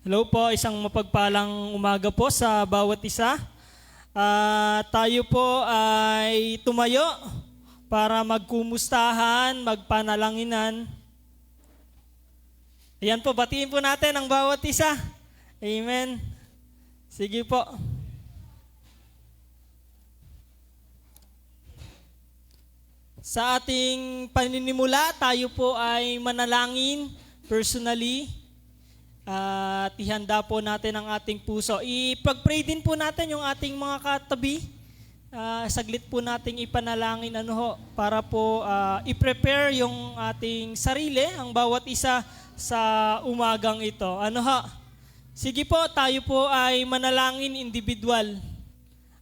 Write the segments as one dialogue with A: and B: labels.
A: Hello po, isang mapagpalang umaga po sa bawat isa. Tayo po ay tumayo para magkumustahan, magpanalanginan. Ayan po, batiin po natin ang bawat isa. Amen. Sige po. Sa ating paninimula, tayo po ay manalangin personally. At ihanda po natin ang ating puso. Ipag-pray din po natin yung ating mga katabi. Saglit po nating ipanalangin para po i-prepare yung ating sarili, ang bawat isa sa umagang ito. Sige po, tayo po ay manalangin individual.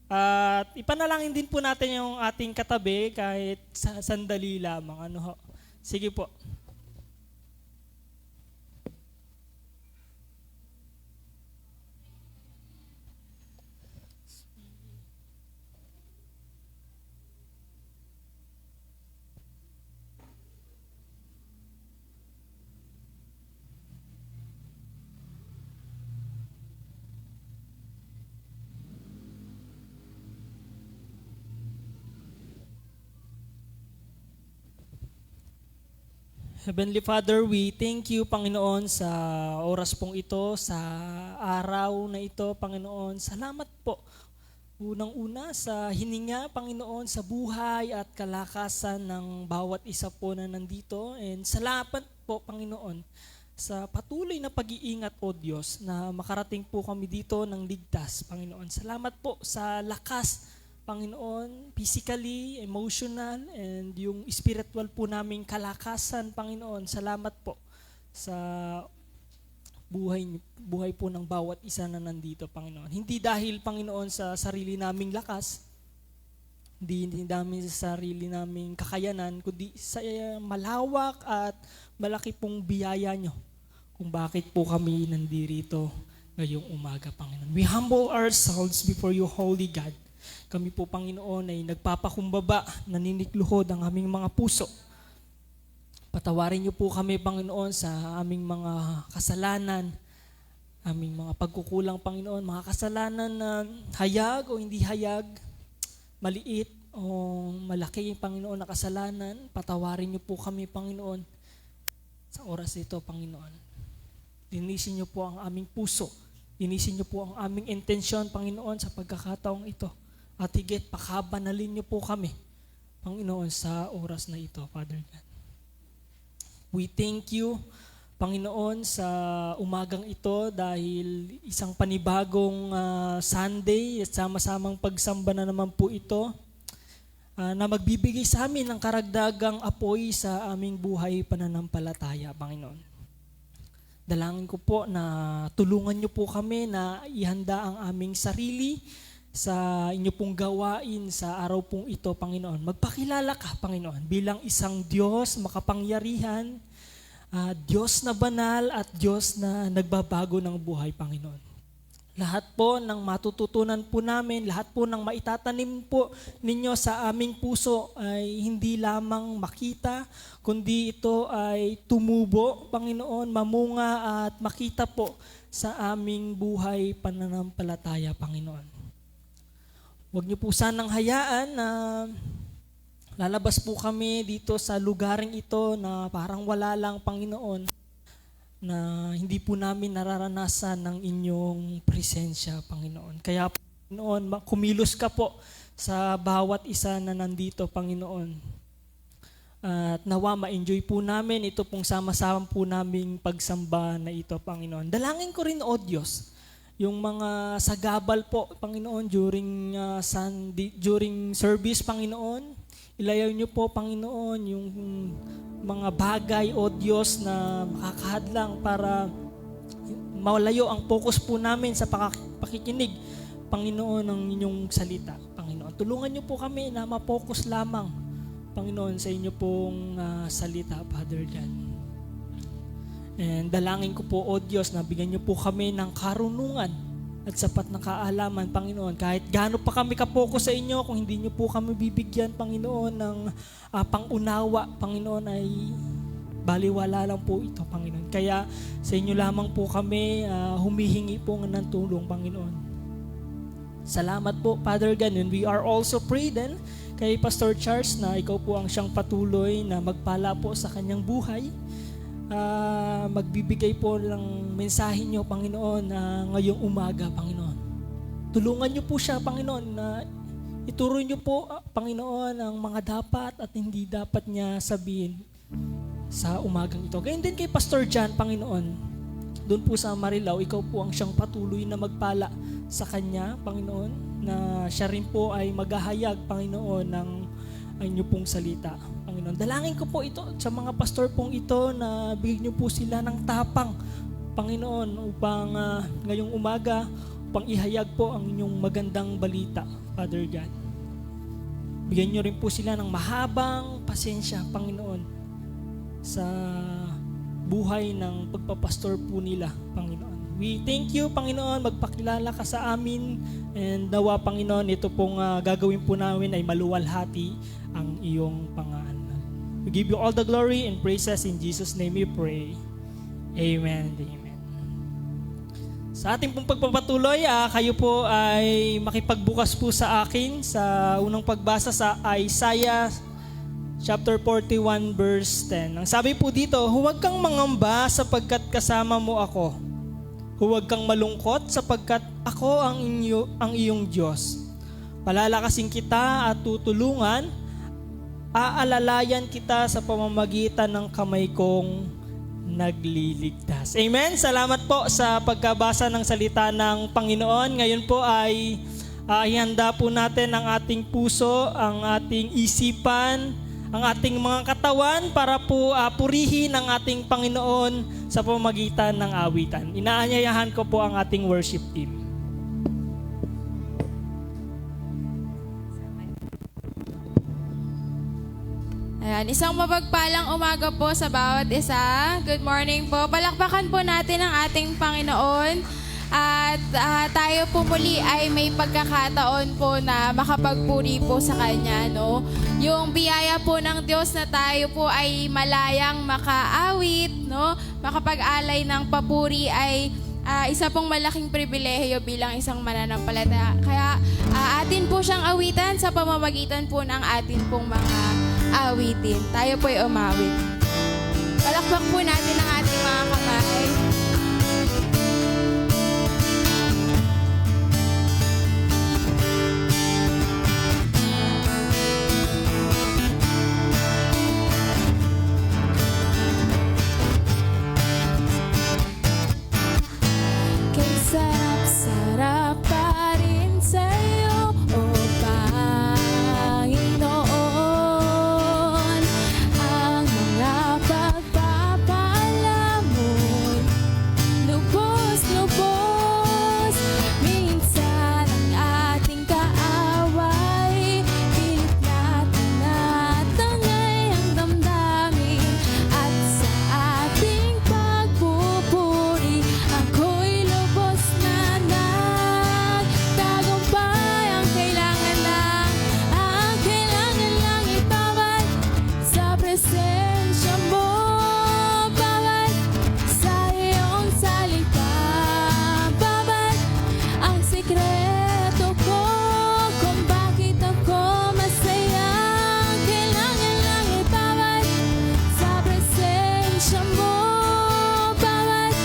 A: At ipanalangin din po natin yung ating katabi kahit sandali lamang. Sige po. Heavenly Father, we thank you, Panginoon, sa oras pong ito, sa araw na ito, Panginoon. Salamat po, unang-una, sa hininga, Panginoon, sa buhay at kalakasan ng bawat isa po na nandito. And salamat po, Panginoon, sa patuloy na pag-iingat, O Diyos, na makarating po kami dito ng ligtas, Panginoon. Salamat po sa lakas, Panginoon, physically, emotional, and yung spiritual po naming kalakasan, Panginoon. Salamat po sa buhay po ng bawat isa na nandito, Panginoon. Hindi dahil, Panginoon, sa sarili naming lakas, hindi dahil sa sarili naming kakayanan, kundi sa malawak at malaki pong biyaya nyo kung bakit po kami nandito ngayong umaga, Panginoon. We humble ourselves before you, Holy God. Kami po, Panginoon, ay nagpapakumbaba, naninikluhod ang aming mga puso. Patawarin niyo po kami, Panginoon, sa aming mga kasalanan, aming mga pagkukulang, Panginoon, mga kasalanan na hayag o hindi hayag, maliit o malaki, Panginoon, na kasalanan. Patawarin niyo po kami, Panginoon, sa oras ito, Panginoon. Linisin niyo po ang aming puso. Linisin niyo po ang aming intensyon, Panginoon, sa pagkakataong ito. At higit, pakabanalin niyo po kami, Panginoon, sa oras na ito, Father God. We thank you, Panginoon, sa umagang ito dahil isang panibagong Sunday at sama-samang pagsamba na naman po ito na magbibigay sa amin ng karagdagang apoy sa aming buhay pananampalataya, Panginoon. Dalangin ko po na tulungan niyo po kami na ihanda ang aming sarili sa inyo pong gawain sa araw pong ito, Panginoon. Magpakilala ka, Panginoon, bilang isang Diyos makapangyarihan, Diyos na banal at Diyos na nagbabago ng buhay, Panginoon. Lahat po ng matututunan po namin, lahat po ng maitatanim po ninyo sa aming puso ay hindi lamang makita, kundi ito ay tumubo, Panginoon, mamunga at makita po sa aming buhay pananampalataya, Panginoon. Huwag niyo po sanang hayaan na lalabas po kami dito sa lugaring ito na parang wala lang, Panginoon, na hindi po namin nararanasan ng inyong presensya, Panginoon. Kaya, Panginoon, kumilos ka po sa bawat isa na nandito, Panginoon. At nawa ma-enjoy po namin ito pong sama-sama po naming pagsamba na ito, Panginoon. Dalangin ko rin, O Diyos, yung mga sagabal po, Panginoon, during service, Panginoon. Ilayaw niyo po, Panginoon, yung mga bagay, O Diyos, na makakahadlang para malayo ang focus po namin sa pakikinig, Panginoon, ng inyong salita, Panginoon. Tulungan niyo po kami na ma-focus lamang, Panginoon, sa inyo pong salita, Father God. And dalangin ko po, O Diyos, na bigyan niyo po kami ng karunungan at sapat na kaalaman, Panginoon. Kahit gaano pa kami kapokus sa inyo, kung hindi niyo po kami bibigyan, Panginoon, ng pangunawa, Panginoon, ay baliwala lang po ito, Panginoon. Kaya sa inyo lamang po kami humihingi po ng tulong, Panginoon. Salamat po, Father God. And we are also pray then kay Pastor Charles na ikaw po ang siyang patuloy na magpala po sa kanyang buhay. Magbibigay po ng mensahe niyo, Panginoon, ngayong umaga, Panginoon. Tulungan niyo po siya, Panginoon, na ituro niyo po, Panginoon, ang mga dapat at hindi dapat niya sabihin sa umagang ito. Ganyan din kay Pastor John, Panginoon. Doon po sa Marilao, ikaw po ang siyang patuloy na magpala sa kanya, Panginoon, na siya rin po ay maghahayag, Panginoon, ng inyo pong salita, Panginoon. Dalangin ko po ito sa mga pastor pong ito na bigyan niyo po sila ng tapang, Panginoon, upang ngayong umaga, upang ihayag po ang inyong magandang balita, Father God. Bigyan niyo rin po sila ng mahabang pasensya, Panginoon, sa buhay ng pagpapastor po nila, Panginoon. We thank you, Panginoon, magpakilala ka sa amin, and nawa, Panginoon, ito pong gagawin po namin ay maluwalhati ang iyong pangalan. We give you all the glory and praises in Jesus' name we pray. Amen and amen. Sa ating pong pagpapatuloy, kayo po ay makipagbukas po sa akin sa unang pagbasa sa Isaiah chapter 41 verse 10. Ang sabi po dito, huwag kang mangamba sapagkat kasama mo ako. Huwag kang malungkot sapagkat ako ang iyong Diyos. Palalakasin kita at tutulungan, aalalayan kita sa pamamagitan ng kamay kong nagliligtas. Amen? Salamat po sa pagkabasa ng salita ng Panginoon. Ngayon po ay ihanda po natin ang ating puso, ang ating isipan, ang ating mga katawan para po purihin ang ating Panginoon sa pamamagitan ng awitan. Inaanyayahan ko po ang ating worship team.
B: Ayan, isang mapagpalang umaga po sa bawat isa. Good morning po. Palakpakan po natin ang ating Panginoon. At tayo po muli ay may pagkakataon po na makapagpuri po sa Kanya, no? Yung biyaya po ng Diyos na tayo po ay malayang makaawit, no? Makapag-alay ng papuri ay isa pong malaking pribilehiyo bilang isang mananampalataya. Kaya atin po siyang awitan sa pamamagitan po ng atin pong mga awitin. Tayo po ay umawit. Palakpak po natin ang ating mga kamay.
C: Sarap pa rin sa'yo, o Panginoon. Ang mga pagpapala mo'y lubos-lubos. Minsan ang ating kaaway, pilit natin natangay ang damdamin. At sa ating pagpupuri, ako'y lubos na nagtagumpay. Ang kailangan lang ibawat sa presensya mo, bawat sa iyong salita, bawat ang sikreto ko kung bakit ako masaya. Ang kailangan lang ibawat sa presensya mo, bawat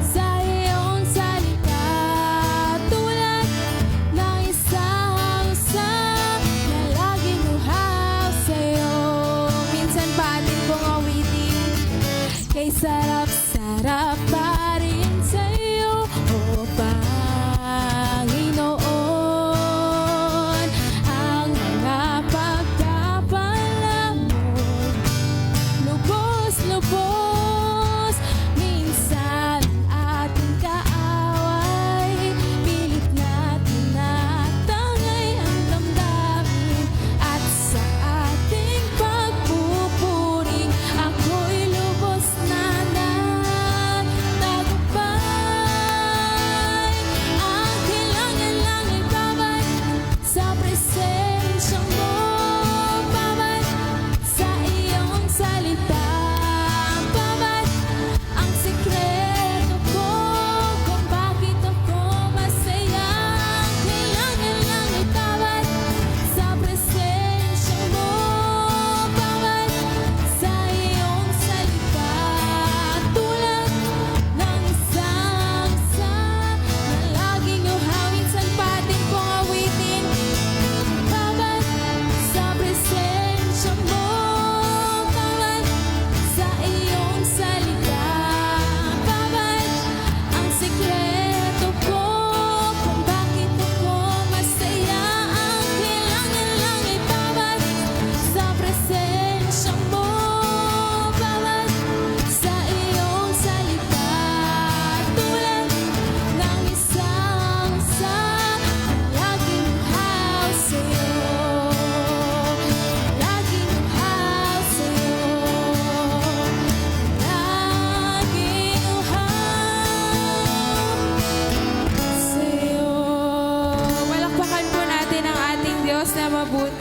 C: sa iyong salita, tulad ng isang usap na laging uhaw sa'yo. Minsan pa atin pong awitin, kay sarap-sarap pa rin sa'yo, o Panginoon. Ang mga pagpapala mo, lubos-lubos. Minsan ating kaaway, pilit natin natangay ang damdamin. At sa ating pagpupuri, ako'y lubos na nagtagumpay.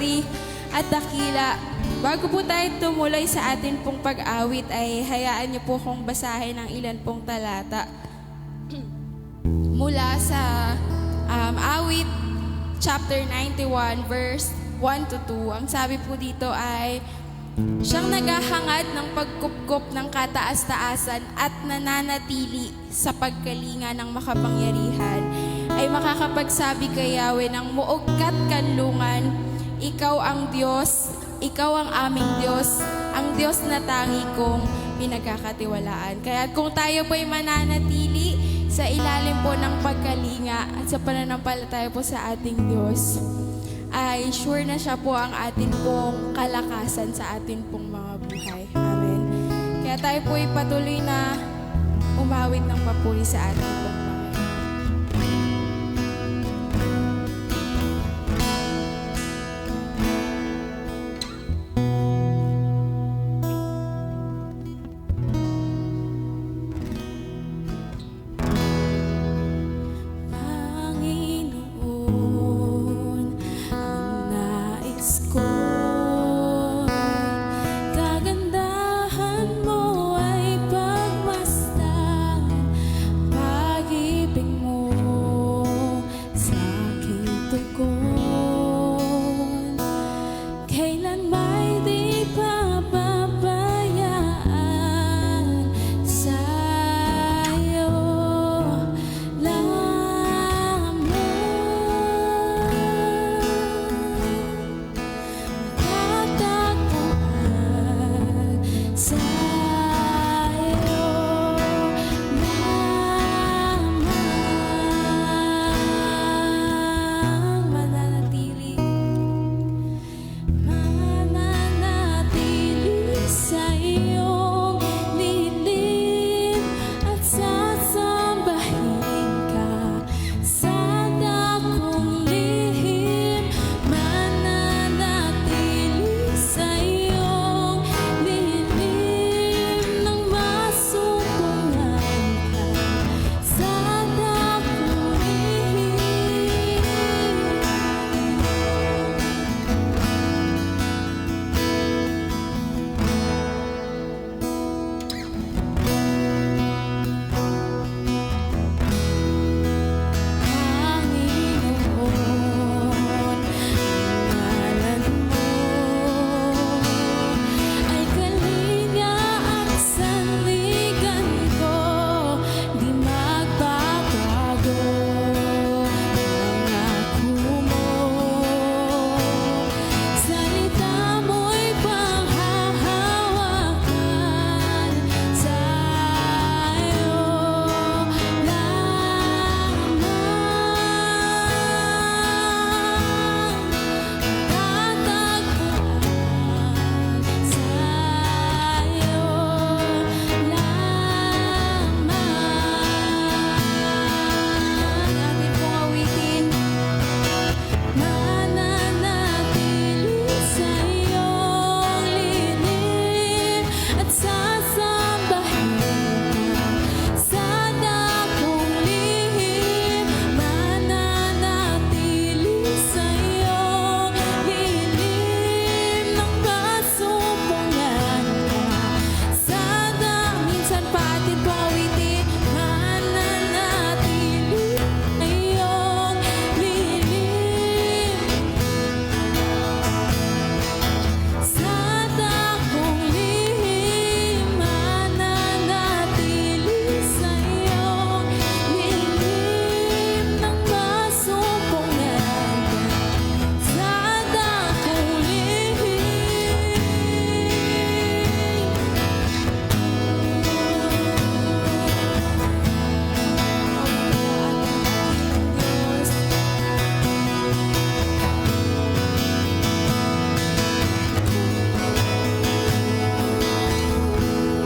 B: papuri at dakila. Bago po tayo tumuloy sa atin pong pag-awit ay hayaan niyo po kong basahin ang ilan pong talata mula sa awit chapter 91 verse 1 to 2. Ang sabi po dito ay, siyang naghahangad ng pagkupkop ng kataas-taasan at nananatili sa pagkalinga ng makapangyarihan ay makakapagsabi kay Yahweh ng muog kat kanlungan, ikaw ang Diyos, ikaw ang aming Diyos, ang Diyos na tangi kong pinagkakatiwalaan. Kaya kung tayo po ay mananatili sa ilalim po ng pagkalinga at sa pananampalataya po sa ating Diyos, ay sure na siya po ang atin pong kalakasan sa atin pong mga buhay. Amen. Kaya tayo po ay patuloy na umawit ng papuri sa ating pong mga.
C: Panginoon, ang nais ko'y kagandahan mo ay pagmasdan, pag-ibig mo sa aking tugon, kailan may di pababayaan sa'yo lamang. Matatagpuan sa'yo lamang. Mananatili sa iyong lilim at sasambahin ka sa dakong lihim. Mananatili sa iyong lilim nang masumpungan ka sa dakong lihim. Panginoon, ang ngalan mo ay kalinga at sanligan ko, di magbabago pangako mo. Salita mo'y panghahawakan sa'yo lamang. Matatagpuan sa'yo lamang. Atin pong awitin. Mananatili sa iyong lilim at sasambahin ka sa dakong lihim. Mananatili sa iyong lilim nang masumpungan ka sa minsan pa atin pong awitin. Mananatili sa iyong lilim sa dakong lihim. Mananatili sa iyong lilim nang masumpungan ka sa dakong lihim.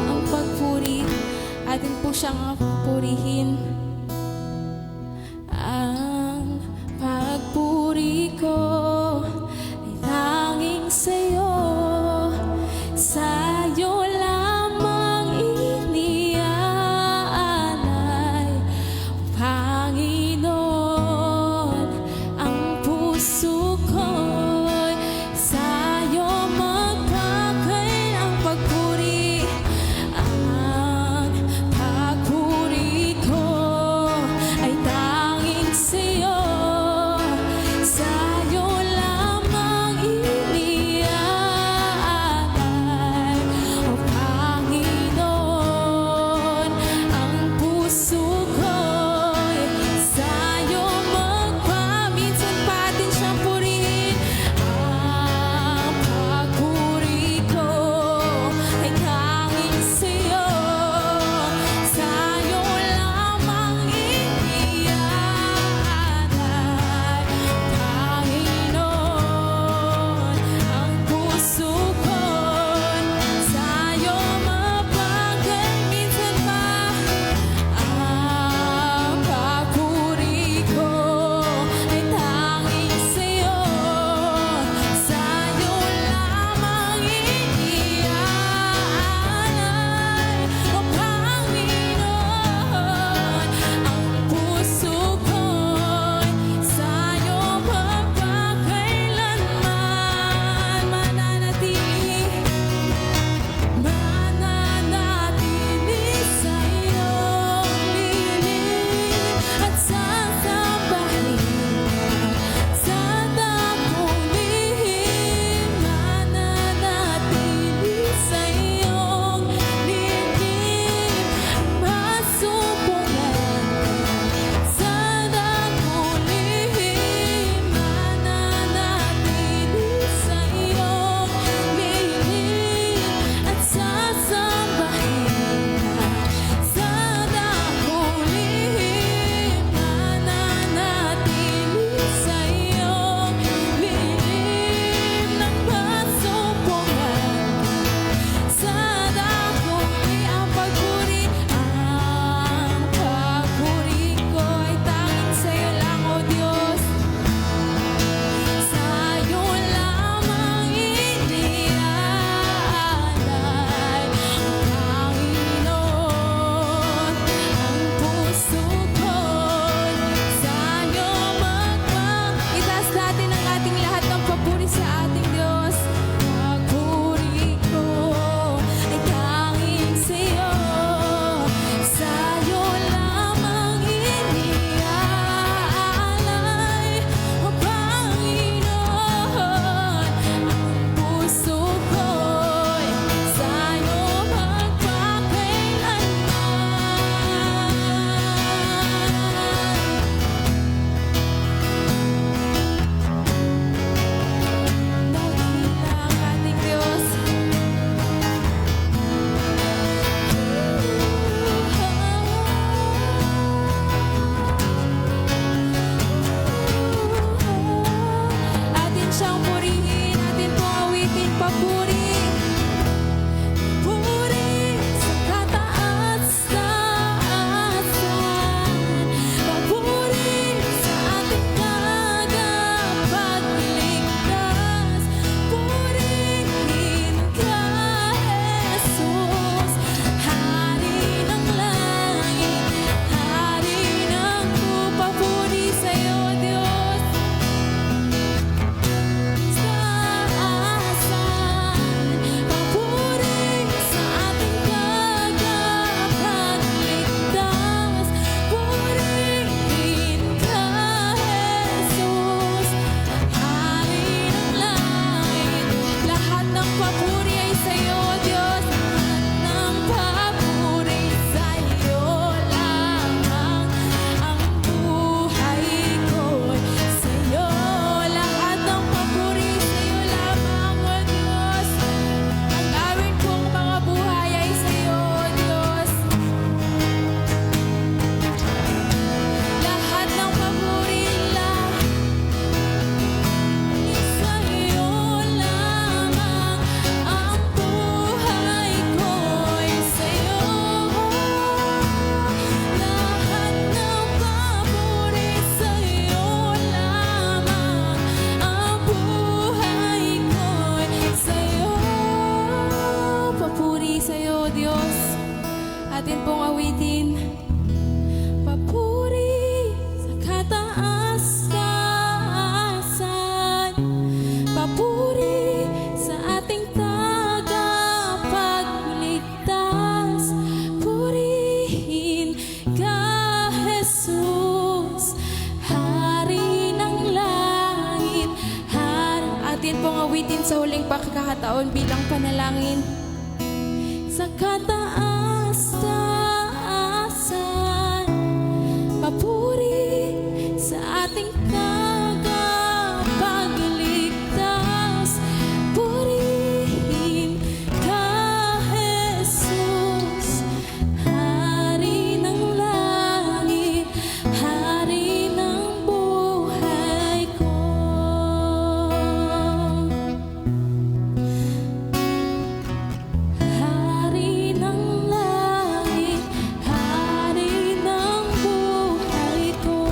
C: Ang pagpuri, atin po siyang purihin. Ang pagpuri ko ay tanging sa'yo, sa'yo lamang iniaalay. Panginoon, ang puso ko'y
B: pagkakataon bilang panalangin.
C: Sa kataas-taasan, papuri sa ating tagapagligtas. Purihin ka, Jesus, Hari ng langit, Hari ng buhay ko. Hari ng langit, Hari ng buhay ko.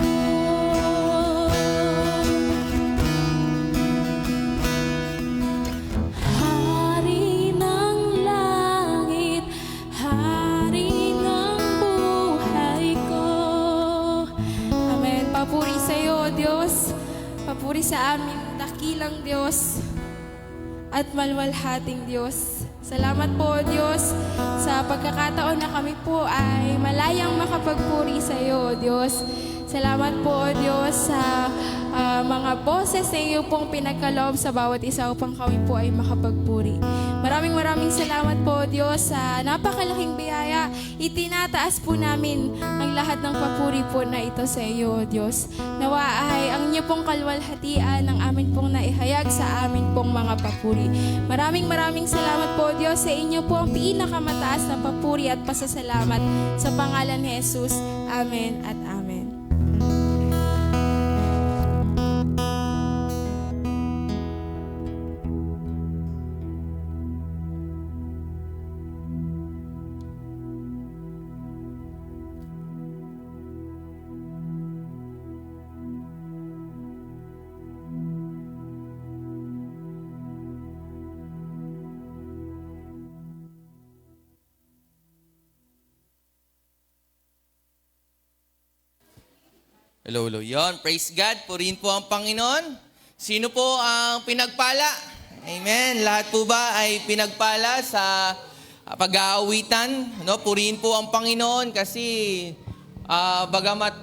C: Hari ng langit, Hari ng buhay ko.
B: Amen. Papuri sa iyo, Diyos. Papuri sa aming dakilang Diyos at malwalhating Diyos. Salamat po, Diyos, sa pagkakataon na kami po ay malayang makapagpuri sa iyo, Diyos. Salamat po, Diyos, sa mga boses na iyo pong pinagkaloob sa bawat isa upang kami po ay makapagpuri. Maraming salamat po, Diyos, sa napakalaking biyaya. Itinataas po namin ang lahat ng papuri po na ito sa iyo, Diyos. Nawa ay ang inyo pong kalwalhatian ang amin pong naihayag sa amin pong mga papuri. Maraming salamat po, Diyos, sa inyo po ang pinakamataas na papuri at pasasalamat sa pangalan ni Jesus. Amen at amen.
D: Hello. Yon, praise God. Purihin po ang Panginoon. Sino po ang pinagpala? Amen. Lahat po ba ay pinagpala sa pag-aawitan? No? Purihin po ang Panginoon kasi bagamat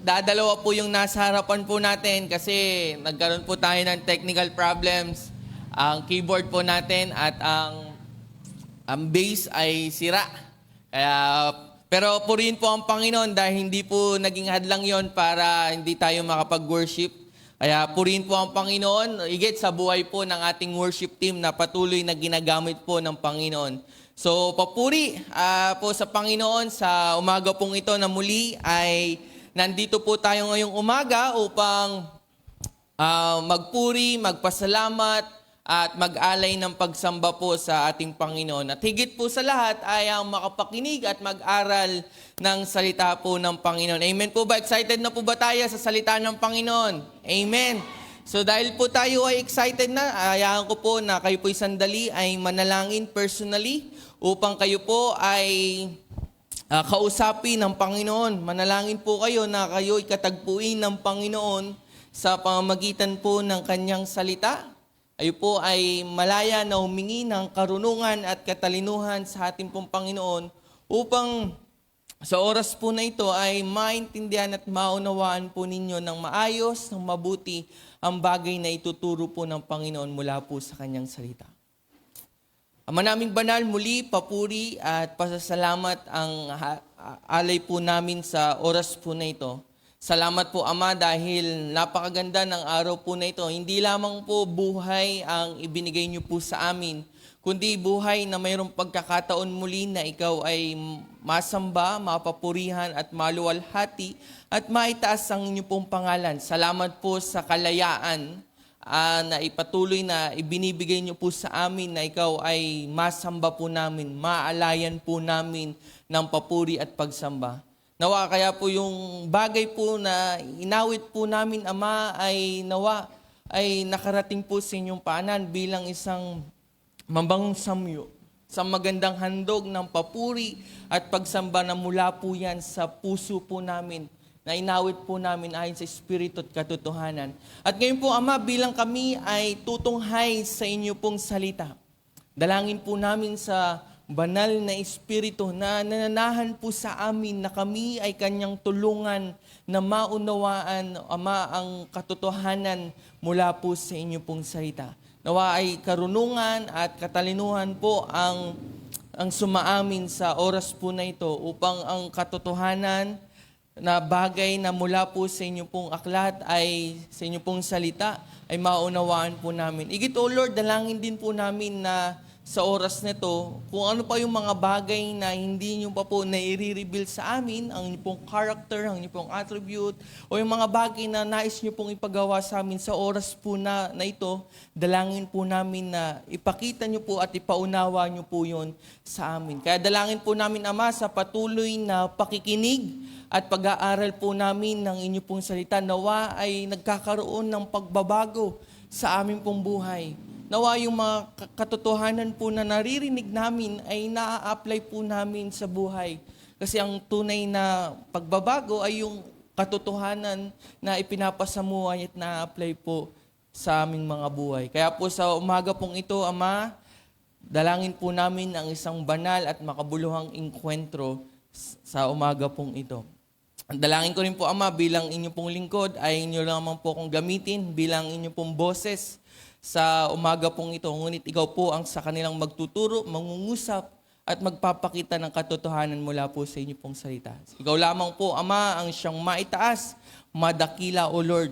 D: dadalawa po yung nasa harapan po natin kasi nagkaroon po tayo ng technical problems. Ang keyboard po natin at ang bass ay sira. Pero purihin po ang Panginoon dahil hindi po naging hadlang yon para hindi tayo makapag-worship. Kaya purihin po ang Panginoon, higit sa buhay po ng ating worship team na patuloy na ginagamit po ng Panginoon. So papuri po sa Panginoon sa umaga pong ito na muli ay nandito po tayo ngayong umaga upang magpuri, magpasalamat, at mag-alay ng pagsamba po sa ating Panginoon. At higit po sa lahat ay ang makapakinig at mag-aral ng salita po ng Panginoon. Amen po ba? Excited na po ba tayo sa salita ng Panginoon? Amen. So dahil po tayo ay excited na, ayahan ko po na kayo po'y sandali ay manalangin personally upang kayo po ay kausapin ng Panginoon. Manalangin po kayo na kayo ay katagpuin ng Panginoon sa pamamagitan po ng kanyang salita. Kayo po ay malaya na humingi ng karunungan at katalinuhan sa ating pong Panginoon upang sa oras po na ito ay maintindihan at maunawaan po ninyo ng maayos, ng mabuti ang bagay na ituturo po ng Panginoon mula po sa kanyang salita. Ama naming banal, muli papuri at pasasalamat ang alay po namin sa oras po na ito. Salamat po, Ama, dahil napakaganda ng araw po na ito. Hindi lamang po buhay ang ibinigay niyo po sa amin, kundi buhay na mayroong pagkakataon muli na ikaw ay masamba, mapapurihan at maluwalhati at maitaas ang inyong pong pangalan. Salamat po sa kalayaan na ipatuloy na ibinibigay niyo po sa amin na ikaw ay masamba po namin, maalayan po namin ng papuri at pagsamba. Nawa kaya po yung bagay po na inawit po namin, Ama, ay nawa ay nakarating po sa inyong paanan bilang isang mabangong samyo sa magandang handog ng papuri at pagsamba na mula po yan sa puso po namin na inawit po namin ayon sa Espiritu at katotohanan. At ngayon po, Ama, bilang kami ay tutunghay sa inyo pong salita, dalangin po namin sa banal na Espiritu na nananahan po sa amin na kami ay kanyang tulungan na maunawaan, Ama, ang katotohanan mula po sa inyo pong salita. Nawa ay karunungan at katalinuhan po ang sumaamin sa oras po na ito upang ang katotohanan na bagay na mula po sa inyo pong aklat ay sa inyo pong salita ay maunawaan po namin. Igit, O Lord, dalangin din po namin na sa oras nito, kung ano pa yung mga bagay na hindi nyo pa po nai-reveal sa amin, ang inyong pong character, ang inyong pong attribute, o yung mga bagay na nais nyo pong ipagawa sa amin sa oras po na ito, dalangin po namin na ipakita nyo po at ipaunawa nyo po yun sa amin. Kaya dalangin po namin, Ama, sa patuloy na pakikinig at pag-aaral po namin ng inyong pong salita, nawa ay nagkakaroon ng pagbabago sa aming pong buhay. Nawa yung mga katotohanan po na naririnig namin ay naa-apply po namin sa buhay. Kasi ang tunay na pagbabago ay yung katotohanan na ipinapasamuhay at na-apply po sa aming mga buhay. Kaya po sa umaga pong ito, Ama, dalangin po namin ang isang banal at makabuluhang inkwentro sa umaga pong ito. Dalangin ko rin po, Ama, bilang inyong pong lingkod ay inyo lamang po kong gamitin bilang inyong pong boses sa umaga pong ito. Ngunit ikaw po ang sa kanilang magtuturo, mangungusap, at magpapakita ng katotohanan mula po sa inyo pong salita. Ikaw lamang po, Ama, ang siyang maitaas, madakila, O Lord.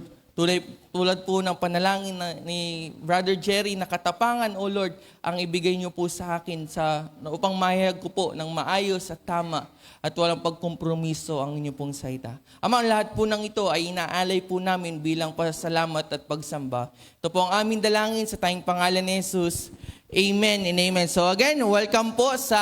D: Tulad po ng panalangin ni Brother Jerry na katapangan, O Lord, ang ibigay niyo po sa akin upang mahayag ko po ng maayos at tama at walang pagkompromiso ang inyo pong salita. Ama, ang lahat po ng ito ay inaalay po namin bilang pasasalamat at pagsamba. Ito po ang aming dalangin sa tayong pangalan ni Jesus. Amen and amen. So again, welcome po sa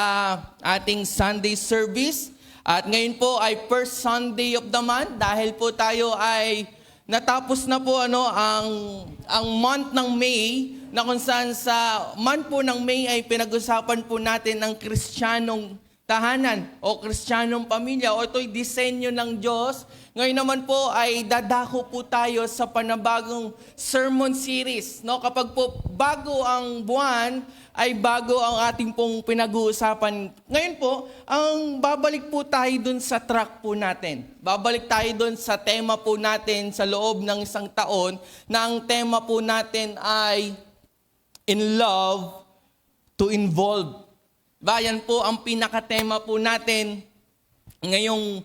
D: ating Sunday service. At ngayon po ay first Sunday of the month dahil po tayo ay natapos na po ang month ng May, na kung saan sa month po ng May ay pinag-usapan po natin ang Kristiyanong tahanan o Kristiyanong pamilya o ito'y disenyo ng Diyos. Ngayon naman po ay dadako po tayo sa panabagong sermon series. No? Kapag po bago ang buwan, ay bago ang ating pong pinag-uusapan. Ngayon po, ang babalik po tayo dun sa track po natin. Babalik tayo dun sa tema po natin sa loob ng isang taon, na ang tema po natin ay In Love to Involve. Yan po ang pinakatema po natin ngayong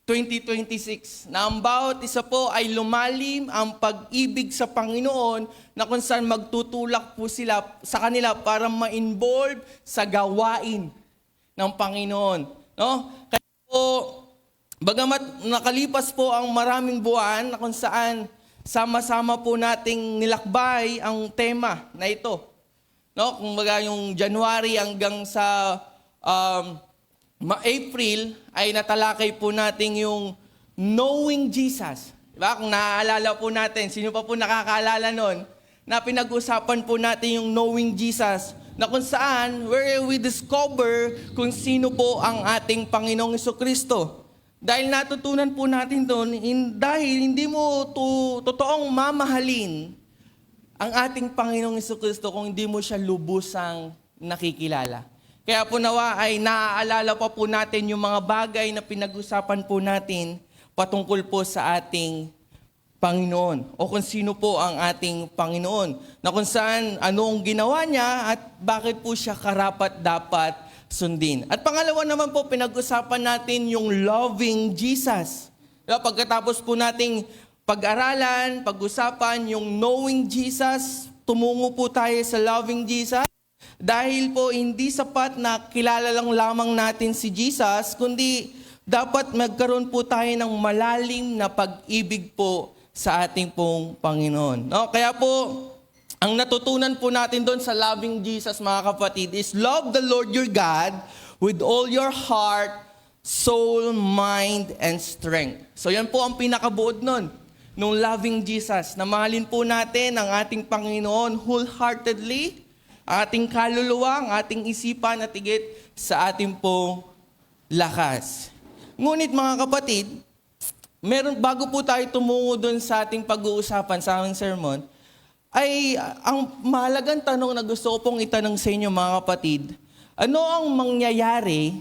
D: 2026. Na ang bawat isa po ay lumalim ang pag-ibig sa Panginoon, na kung saan magtutulak po sila sa kanila para ma-involve sa gawain ng Panginoon. No? Kaya po, bagamat nakalipas po ang maraming buwan na kung saan sama-sama po nating nilakbay ang tema na ito. No, kung baga yung January hanggang sa April ay natalakay po natin yung Knowing Jesus. Diba? Kung naaalala po natin, sino pa po nakakaalala nun, na pinag-usapan po natin yung Knowing Jesus, na kung saan where we discover kung sino po ang ating Panginoong Jesucristo. Dahil natutunan po natin doon, dahil hindi mo totoong mamahalin ang ating Panginoong Jesucristo kung hindi mo siya lubusang nakikilala. Kaya po nawa ay naaalala pa po natin yung mga bagay na pinag-usapan po natin patungkol po sa ating Panginoon o kung sino po ang ating Panginoon. Na kung saan, ano ang ginawa niya at bakit po siya karapat-dapat sundin. At pangalawa naman po, pinag-usapan natin yung loving Jesus. Pagkatapos po nating pag-aralan, pag-usapan yung knowing Jesus, tumungo po tayo sa loving Jesus. Dahil po hindi sapat na kilala lang lamang natin si Jesus, kundi dapat magkaroon po tayo ng malalim na pag-ibig po sa ating pong Panginoon. No? Kaya po, ang natutunan po natin doon sa loving Jesus, mga kapatid, is love the Lord your God with all your heart, soul, mind, and strength. So yan po ang pinakabuod nun. Nung loving Jesus, na mahalin po natin ang ating Panginoon wholeheartedly, ating kaluluwa, ang ating isipan at higit sa ating pong lakas. Ngunit mga kapatid, bago po tayo tumungo doon sa ating pag-uusapan sa aming sermon, ay ang mahalagang tanong na gusto ko pong itanong sa inyo mga kapatid, ano ang mangyayari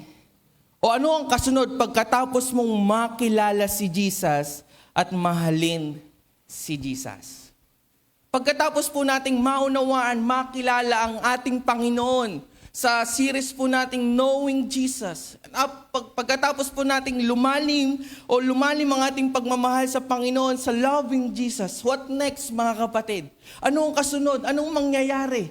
D: o ano ang kasunod pagkatapos mong makilala si Jesus at mahalin si Jesus? Pagkatapos po nating maunawaan, makilala ang ating Panginoon sa series po nating Knowing Jesus. Pagkatapos po nating lumalim ang ating pagmamahal sa Panginoon, sa loving Jesus, what next mga kapatid? Ano ang kasunod? Anong mangyayari?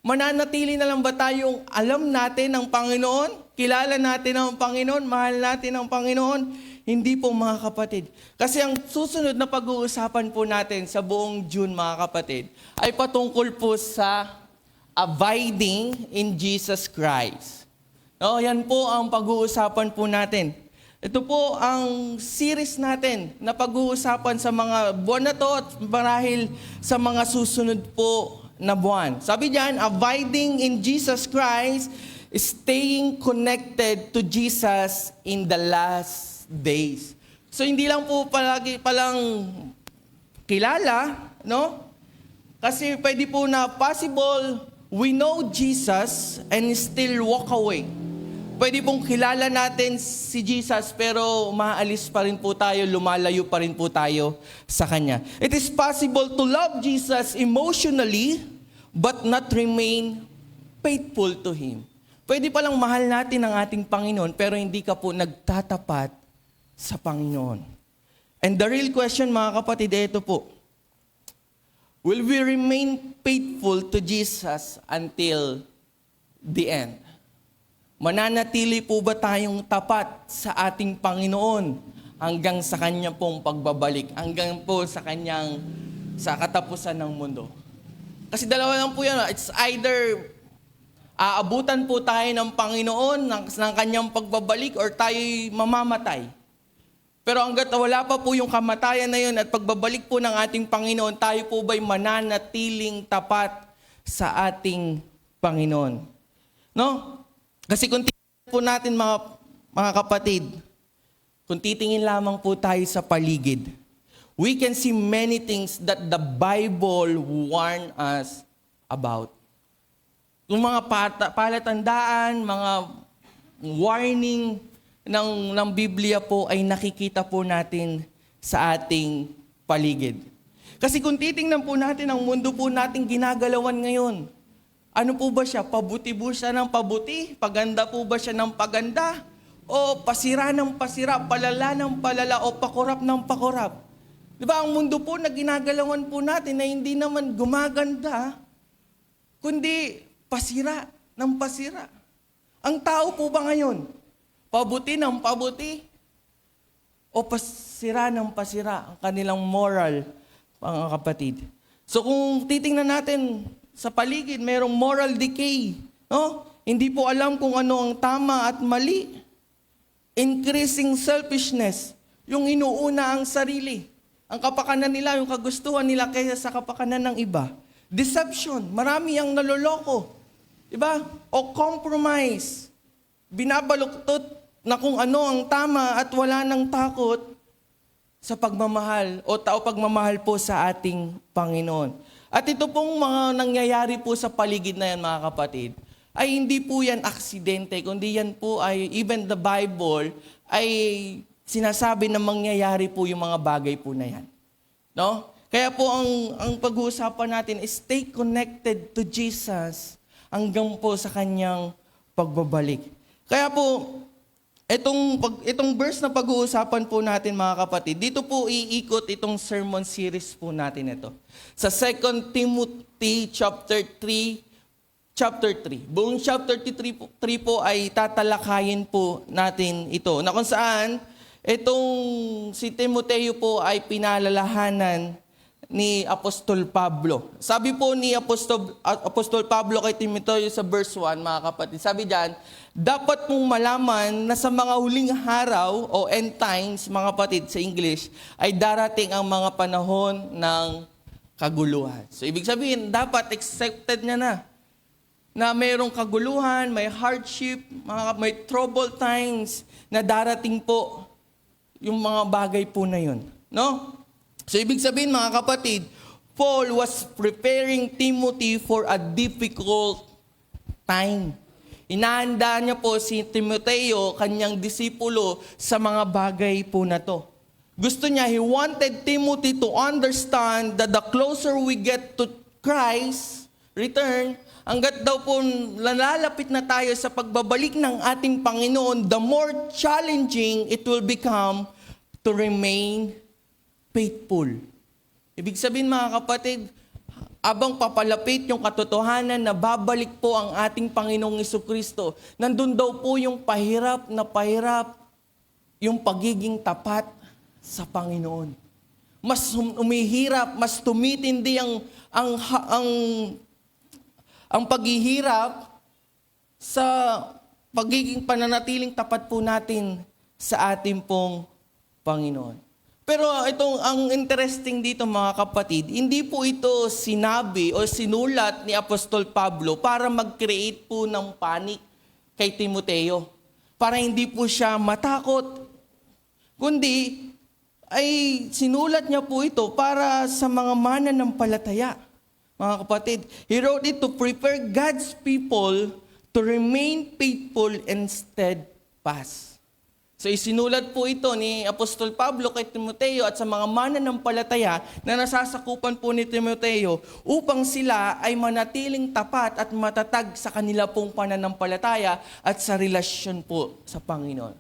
D: Mananatili na lang ba tayong alam natin ng Panginoon? Kilala natin ang Panginoon? Mahal natin ang Panginoon? Hindi po mga kapatid. Kasi ang susunod na pag-uusapan po natin sa buong June mga kapatid ay patungkol po sa abiding in Jesus Christ. No, yan po ang pag-uusapan po natin. Ito po ang series natin na pag-uusapan sa mga buwan na to at marahil sa mga susunod po na buwan. Sabi diyan, abiding in Jesus Christ, staying connected to Jesus in the last days. So hindi lang po palagi palang kilala, no? Kasi pwede po na possible we know Jesus and still walk away. Pwede pong kilala natin si Jesus pero maalis pa rin po tayo, lumalayo pa rin po tayo sa Kanya. It is possible to love Jesus emotionally but not remain faithful to Him. Pwede palang mahal natin ang ating Panginoon pero hindi ka po nagtatapat sa Panginoon. And the real question mga kapatid, ito po. Will we remain faithful to Jesus until the end? Mananatili po ba tayong tapat sa ating Panginoon hanggang sa Kanya pong pagbabalik, hanggang po sa katapusan ng mundo? Kasi dalawa lang po yan. It's either aabutan po tayo ng Panginoon ng Kanyang pagbabalik or tayo'y mamamatay. Pero hanggat wala pa po yung kamatayan na yun at pagbabalik po ng ating Panginoon, tayo po ba'y mananatiling tapat sa ating Panginoon? No? Kasi kung titingin po natin mga kapatid, kung titingin lamang po tayo sa paligid, we can see many things that the Bible warn us about. Yung mga palatandaan, mga warning ng Biblia po ay nakikita po natin sa ating paligid. Kasi kung titingnan po natin ang mundo po nating ginagalawan ngayon, ano po ba siya? Pabuti po siya ng pabuti? Paganda po ba siya ng paganda? O pasira ng pasira, palala ng palala, o pakurap ng pakurap? Di ba ang mundo po na ginagalawan po natin na hindi naman gumaganda, kundi pasira ng pasira. Ang tao po ba ngayon? Pabuti ng pabuti o pasira ng pasira ang kanilang moral, mga kapatid. So kung titingnan natin sa paligid, mayroong moral decay. No? Hindi po alam kung ano ang tama at mali. Increasing selfishness, yung inuuna ang sarili. Ang kapakanan nila, yung kagustuhan nila kaysa sa kapakanan ng iba. Deception, marami ang naloloko. Diba? O compromise, binabaluktot na kung ano ang tama at wala ng takot sa pagmamahal o pagmamahal po sa ating Panginoon. At ito pong mga nangyayari po sa paligid na yan mga kapatid, ay hindi po yan aksidente, kundi yan po ay even the Bible ay sinasabi na mangyayari po yung mga bagay po na yan. No? Kaya po ang pag-uusapan natin is stay connected to Jesus hanggang po sa Kanyang pagbabalik. Kaya po, itong verse na pag-uusapan po natin mga kapatid, dito po iikot itong sermon series po natin ito. Sa 2 Timothy chapter 3. Buong chapter 3 po ay tatalakayin po natin ito. Na kung saan, itong si Timoteo po ay pinalalahanan ni Apostol Pablo. Sabi po ni Apostol Pablo kay Timoteo sa verse 1, mga kapatid, sabi diyan, dapat mong malaman na sa mga huling araw o end times, mga kapatid sa English, ay darating ang mga panahon ng kaguluhan. So ibig sabihin, dapat accepted niya na mayroong kaguluhan, may hardship, may trouble times na darating po yung mga bagay po na yun. No? So, ibig sabihin mga kapatid, Paul was preparing Timothy for a difficult time. Inahanda niya po si Timoteo, kanyang disipulo, sa mga bagay po na to. Gusto niya, he wanted Timothy to understand that the closer we get to Christ, return, hanggat daw po lalapit na tayo sa pagbabalik ng ating Panginoon, the more challenging it will become to remain faithful. Ibig sabihin mga kapatid, abang papalapit yung katotohanan na babalik po ang ating Panginoong Jesucristo, nandun daw po yung pahirap, yung pagiging tapat sa Panginoon. Mas umihirap, mas tumitindi ang paghihirap sa pagiging pananatiling tapat po natin sa ating pong Panginoon. Pero ang interesting dito mga kapatid, hindi po ito sinabi o sinulat ni Apostol Pablo para mag-create po ng panic kay Timoteo. Para hindi po siya matakot. Kundi ay sinulat niya po ito para sa mga mananampalataya. Mga kapatid, he wrote it to prepare God's people to remain faithful and steadfast. So isinulat po ito ni Apostol Pablo kay Timoteo at sa mga mananampalataya na nasasakupan po ni Timoteo upang sila ay manatiling tapat at matatag sa kanila pong pananampalataya at sa relasyon po sa Panginoon.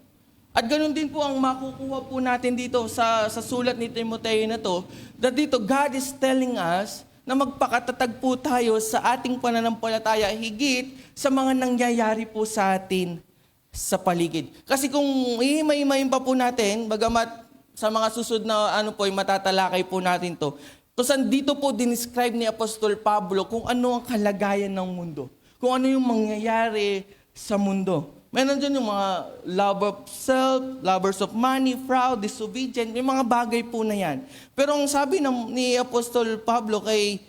D: At ganoon din po ang makukuha po natin dito sa sulat ni Timoteo na to, that dito God is telling us na magpakatatag po tayo sa ating pananampalataya higit sa mga nangyayari po sa atin sa paligid. Kasi kung ihimay-himayin pa po natin, bagamat sa mga susunod na matatalakay po natin to, kung dito po dinescribe ni Apostol Pablo kung ano ang kalagayan ng mundo, kung ano yung mangyayari sa mundo. Meron dyan yung mga love of self, lovers of money, proud, disobedient, may mga bagay po na yan. Pero ang sabi ni Apostol Pablo kay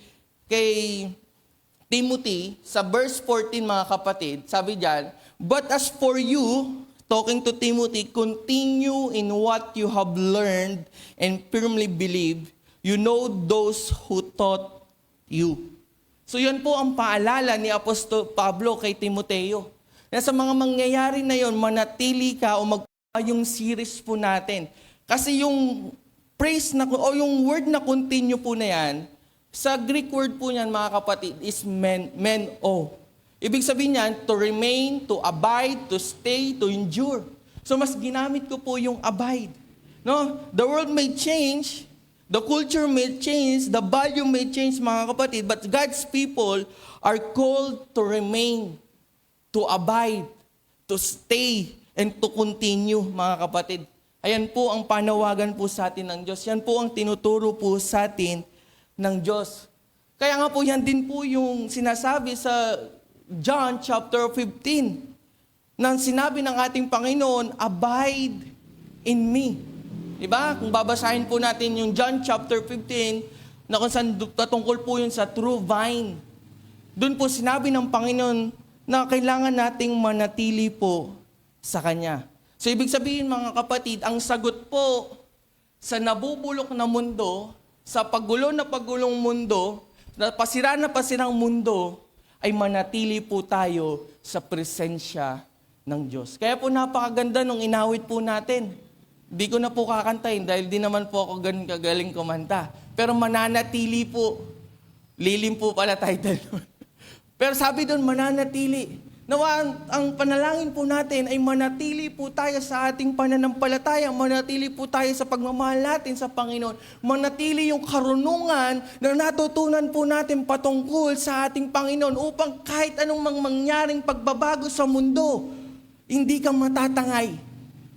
D: Timothy, sa verse 14 mga kapatid, sabi dyan, but as for you, talking to Timothy, continue in what you have learned and firmly believe, you know those who taught you. So yan po ang paalala ni Apostol Pablo kay Timoteo. Na sa mga mangyayari na yon, manatili ka o yung series po natin. Kasi yung phrase na, o yung word na continue po na yan, sa Greek word po niyan mga kapatid is meno. Ibig sabihin niyan, to remain, to abide, to stay, to endure. So mas ginamit ko po yung abide. No? The world may change, the culture may change, the value may change mga kapatid, but God's people are called to remain, to abide, to stay, and to continue, mga kapatid. Ayan po ang panawagan po sa atin ng Diyos. Yan po ang tinuturo po sa atin ng Diyos. Kaya nga po yan din po yung sinasabi sa John chapter 15, nang sinabi ng ating Panginoon, abide in me. Diba? Kung babasahin po natin yung John chapter 15, na kung saan tatungkol po yun sa true vine. Doon po sinabi ng Panginoon, na kailangan nating manatili po sa Kanya. So ibig sabihin mga kapatid, ang sagot po sa nabubulok na mundo, sa pagulo na pagulong mundo, na pasirang mundo, ay manatili po tayo sa presensya ng Diyos. Kaya po napakaganda nung inawit po natin. Di ko na po kakantahin dahil di naman po ako ganun kagaling kumanta. Pero mananatili po. Lilim po pala title. Pero sabi doon, mananatili. Nawa, ang panalangin po natin ay manatili po tayo sa ating pananampalataya, manatili po tayo sa pagmamahal natin sa Panginoon, manatili yung karunungan na natutunan po natin patungkol sa ating Panginoon upang kahit anong mangyaring pagbabago sa mundo, hindi ka matatangay,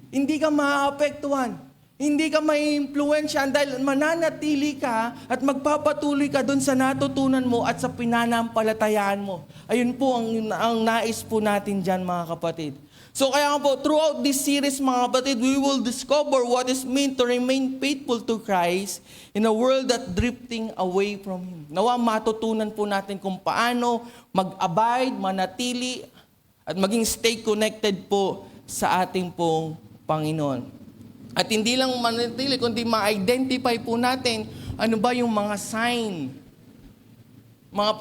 D: hindi ka maaapektuhan, hindi ka mai-impluwensyahan dahil mananatili ka at magpapatuloy ka doon sa natutunan mo at sa pinanampalatayaan mo. Ayun po ang nais po natin dyan mga kapatid. So kaya nga po, throughout this series mga kapatid, we will discover what is meant to remain faithful to Christ in a world that drifting away from Him. Nawa matutunan po natin kung paano mag-abide, manatili, at maging stay connected po sa ating pong Panginoon. At hindi lang manatili, kundi ma-identify po natin ano ba yung mga sign, mga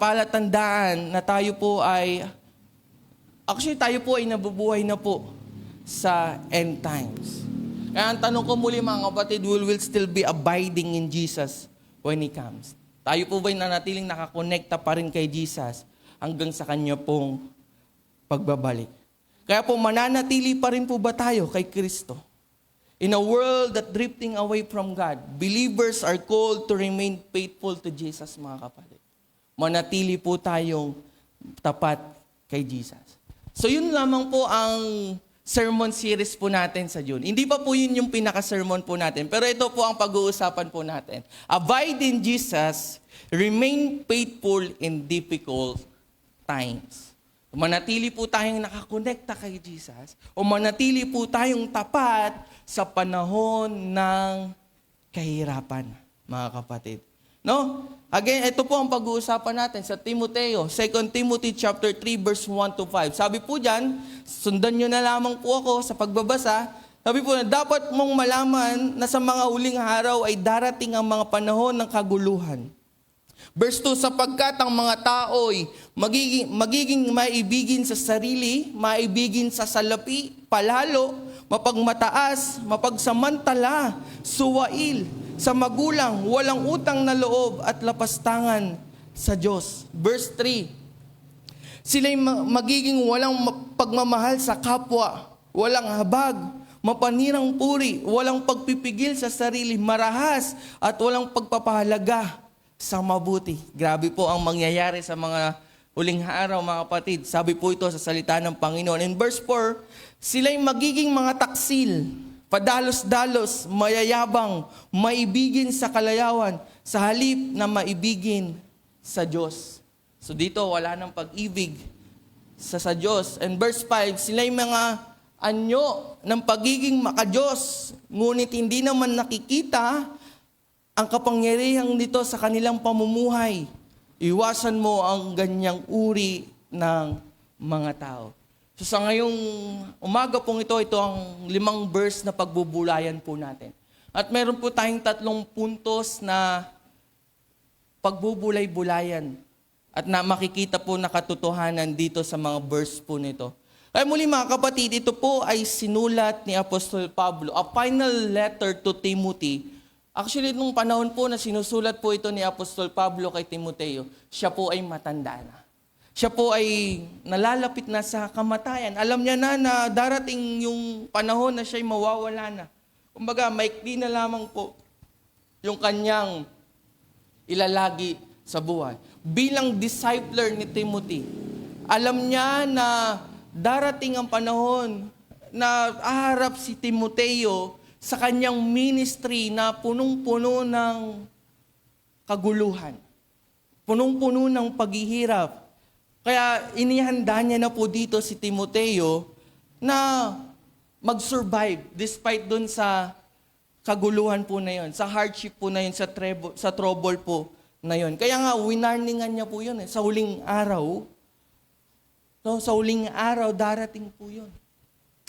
D: palatandaan na tayo po ay, actually tayo po ay nabubuhay na po sa end times. Kaya ang tanong ko muli mga kapatid, we will still be abiding in Jesus when He comes. Tayo po ba'y nanatiling nakakonekta pa rin kay Jesus hanggang sa Kanya pong pagbabalik? Kaya po mananatili pa rin po ba tayo kay Kristo? In a world that drifting away from God, believers are called to remain faithful to Jesus mga kapatid. Manatili po tayong tapat kay Jesus. So yun lamang po ang sermon series po natin sa June. Hindi pa po yun yung pinaka-sermon po natin. Pero ito po ang pag-uusapan po natin. Abide in Jesus, remain faithful in difficult times. Manatili po tayong nakakonekta kay Jesus o manatili po tayong tapat sa panahon ng kahirapan, mga kapatid. No? Again, ito po ang pag-uusapan natin sa Timoteo, 2 Timothy chapter 3 verse 1 to 5. Sabi po diyan, sundan niyo na lamang po ako sa pagbabasa. Sabi po na dapat mong malaman na sa mga huling araw ay darating ang mga panahon ng kaguluhan. Verse 2, sapagkat ang mga tao'y magiging maibigin sa sarili, maibigin sa salapi, palalo, mapagmataas, mapagsamantala, suwail, sa magulang, walang utang na loob at lapastangan sa Diyos. Verse 3, sila'y magiging walang pagmamahal sa kapwa, walang habag, mapanirang puri, walang pagpipigil sa sarili, marahas, at walang pagpapahalaga sa mabuti. Grabe po ang mangyayari sa mga huling araw, mga kapatid. Sabi po ito sa salita ng Panginoon. In verse 4, sila'y magiging mga taksil, padalos-dalos, mayayabang, maibigin sa kalayawan, sa halip na maibigin sa Diyos. So dito, wala nang pag-ibig sa Diyos. And verse 5, sila'y mga anyo ng pagiging makadiyos, ngunit hindi naman nakikita ang kapangyarihan nito sa kanilang pamumuhay. Iwasan mo ang ganyang uri ng mga tao. So sa ngayong umaga pong ito ang 5 verse na pagbubulayan po natin. At meron po tayong 3 puntos na pagbubulay-bulayan at na makikita po na katotohanan dito sa mga verse po nito. Kaya muli mga kapatid, ito po ay sinulat ni Apostol Pablo, a final letter to Timothy. Actually, nung panahon po na sinusulat po ito ni Apostol Pablo kay Timoteo, siya po ay matanda na. Siya po ay nalalapit na sa kamatayan. Alam niya na darating yung panahon na siya'y mawawala na. Kumbaga, maikli na lamang po yung kanyang ilalagi sa buhay. Bilang discipler ni Timothy, alam niya na darating ang panahon na aharap si Timoteo sa kanyang ministry na punong-puno ng kaguluhan. Punong-puno ng paghihirap. Kaya inihanda niya na po dito si Timoteo na mag-survive despite dun sa kaguluhan po na yun, sa hardship po na yun, sa trouble po na yun. Kaya nga, winarningan niya po yun. Sa huling araw, sa huling araw, darating po yun.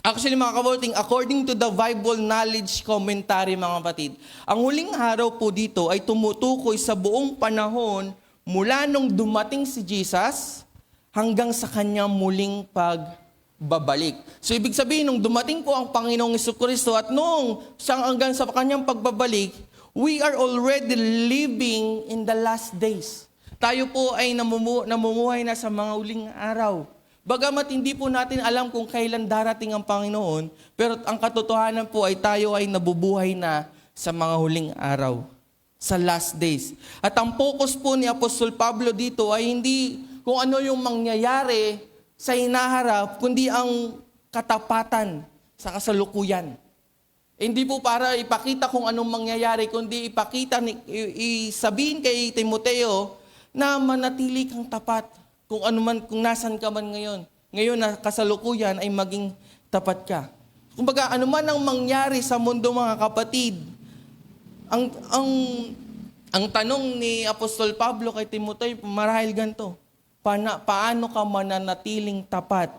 D: Actually, mga kabating, according to the Bible Knowledge Commentary, mga kapatid, ang huling araw po dito ay tumutukoy sa buong panahon mula nung dumating si Jesus hanggang sa kanyang muling pagbabalik. So, ibig sabihin, nung dumating po ang Panginoong Jesucristo at nung hanggang sa kanyang pagbabalik, we are already living in the last days. Tayo po ay namumuhay na sa mga huling araw. Bagamat hindi po natin alam kung kailan darating ang Panginoon, pero ang katotohanan po ay tayo ay nabubuhay na sa mga huling araw, sa last days. At ang focus po ni Apostol Pablo dito ay hindi kung ano yung mangyayari sa hinaharap, kundi ang katapatan sa kasalukuyan. Hindi po para ipakita kung anong mangyayari, kundi isabihin kay Timoteo na manatili kang tapat. Kung ano man, kung nasan ka man ngayon. Ngayon na kasalukuyan ay maging tapat ka. Kumbaga, ano man ang mangyari sa mundo, mga kapatid, ang tanong ni Apostol Pablo kay Timoteo, marahil ganito, paano ka mananatiling tapat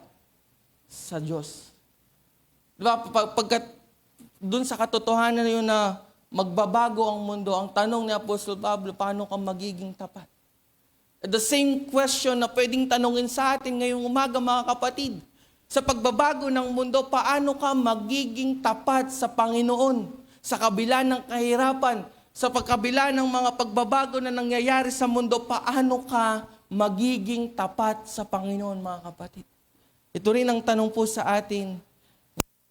D: sa Diyos? Diba? Pagkat dun sa katotohanan na yun na magbabago ang mundo, ang tanong ni Apostol Pablo, paano ka magiging tapat? The same question na pwedeng tanongin sa atin ngayong umaga, mga kapatid. sa pagbabago ng mundo, paano ka magiging tapat sa Panginoon sa kabila ng kahirapan, sa pagkabila ng mga pagbabago na nangyayari sa mundo, paano ka magiging tapat sa Panginoon, mga kapatid? Ito rin ang tanong po sa atin,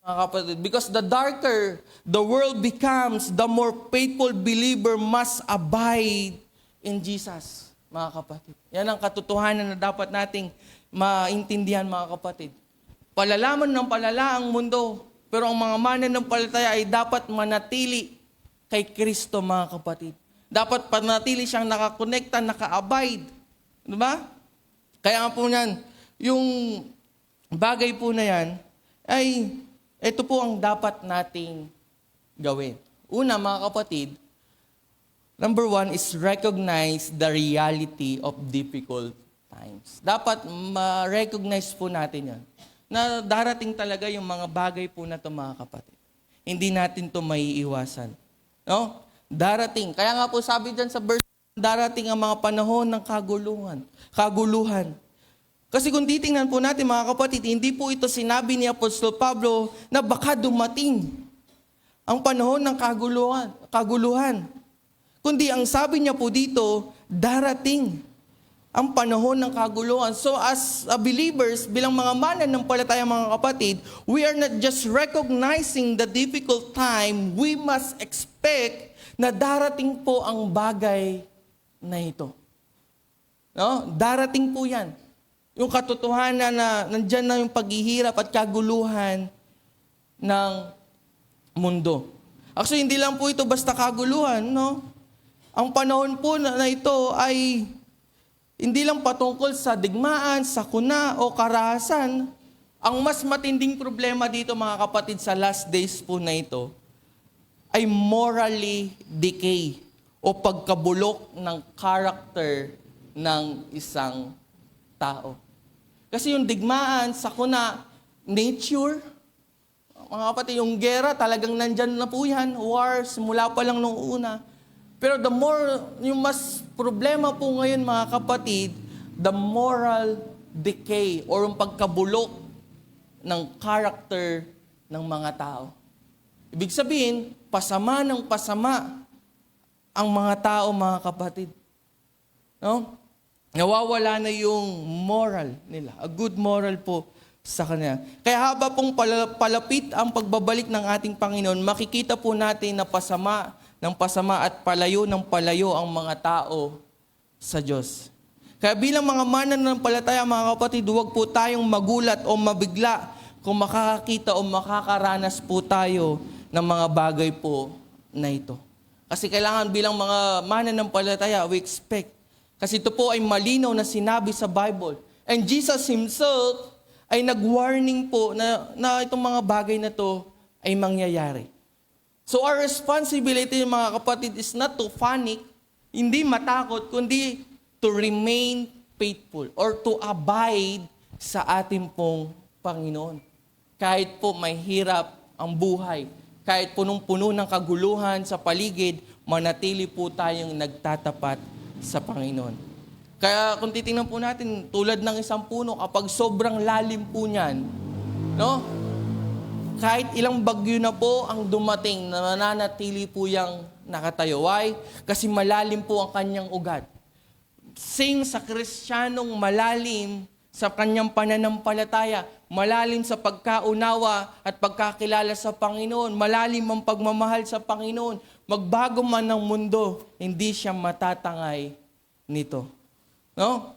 D: mga kapatid. Because the darker the world becomes, the more faithful believer must abide in Jesus, mga kapatid. Yan ang katotohanan na dapat nating maintindihan, mga kapatid. Palalaman ng palala ang mundo, pero ang mga mananampalataya ay dapat manatili kay Kristo, mga kapatid. Dapat panatili siyang nakakonekta, naka-abide. Diba? Kaya nga po yan, yung bagay po na yan, ay ito po ang dapat nating gawin. Una, mga kapatid, number 1 is recognize the reality of difficult times. Dapat ma-recognize po natin yan, na darating talaga yung mga bagay po na ito, mga kapatid. Hindi natin ito maiiwasan. No? Darating. Kaya nga po sabi dyan sa verse, darating ang mga panahon ng kaguluhan. Kasi kung titingnan po natin, mga kapatid, hindi po ito sinabi ni Apostol Pablo na baka dumating ang panahon ng kaguluhan. Kundi ang sabi niya po dito, darating ang panahon ng kaguluhan. So as believers, bilang mga mananampalataya, mga kapatid, we are not just recognizing the difficult time, we must expect na darating po ang bagay na ito. No? Darating po yan. Yung katotohanan na nandyan na yung paghihirap at kaguluhan ng mundo. Actually, hindi lang po ito basta kaguluhan, no? Ang panahon po na ito ay hindi lang patungkol sa digmaan, sakuna o karahasan. Ang mas matinding problema dito, mga kapatid, sa last days po na ito ay morally decay o pagkabulok ng character ng isang tao. Kasi yung digmaan, sakuna, nature, mga kapatid, yung gera, talagang nandyan na po yan, wars, mula pa lang nung una. Pero the more, yung mas problema po ngayon, mga kapatid, the moral decay or yung pagkabulok ng character ng mga tao. Ibig sabihin, pasama ng pasama ang mga tao, mga kapatid. No? Nawawala na yung moral nila. A good moral po sa kanila. Kaya haba pong palapit ang pagbabalik ng ating Panginoon, makikita po natin na pasama ng pasama at palayo ng palayo ang mga tao sa Diyos. Kaya bilang mga mananampalataya, mga kapatid, huwag po tayong magulat o mabigla kung makakakita o makakaranas po tayo ng mga bagay po na ito. Kasi kailangan bilang mga mananampalataya, we expect. Kasi ito po ay malinaw na sinabi sa Bible. And Jesus Himself ay nag-warning po na itong mga bagay na to ay mangyayari. So our responsibility, mga kapatid, is not to panic, hindi matakot, kundi to remain faithful or to abide sa ating pong Panginoon. Kahit po may hirap ang buhay, kahit punong-puno ng kaguluhan sa paligid, manatili po tayong nagtatapat sa Panginoon. Kaya kung titingnan po natin, tulad ng isang puno, kapag sobrang lalim po niyan, no? Kahit ilang bagyo na po ang dumating, nananatili po yang nakatayo. Why? Kasi malalim po ang kanyang ugat. Sing sa Kristiyanong malalim sa kanyang pananampalataya, malalim sa pagkaunawa at pagkakilala sa Panginoon, malalim ang pagmamahal sa Panginoon. Magbago man ang mundo, hindi siya matatangay nito. No?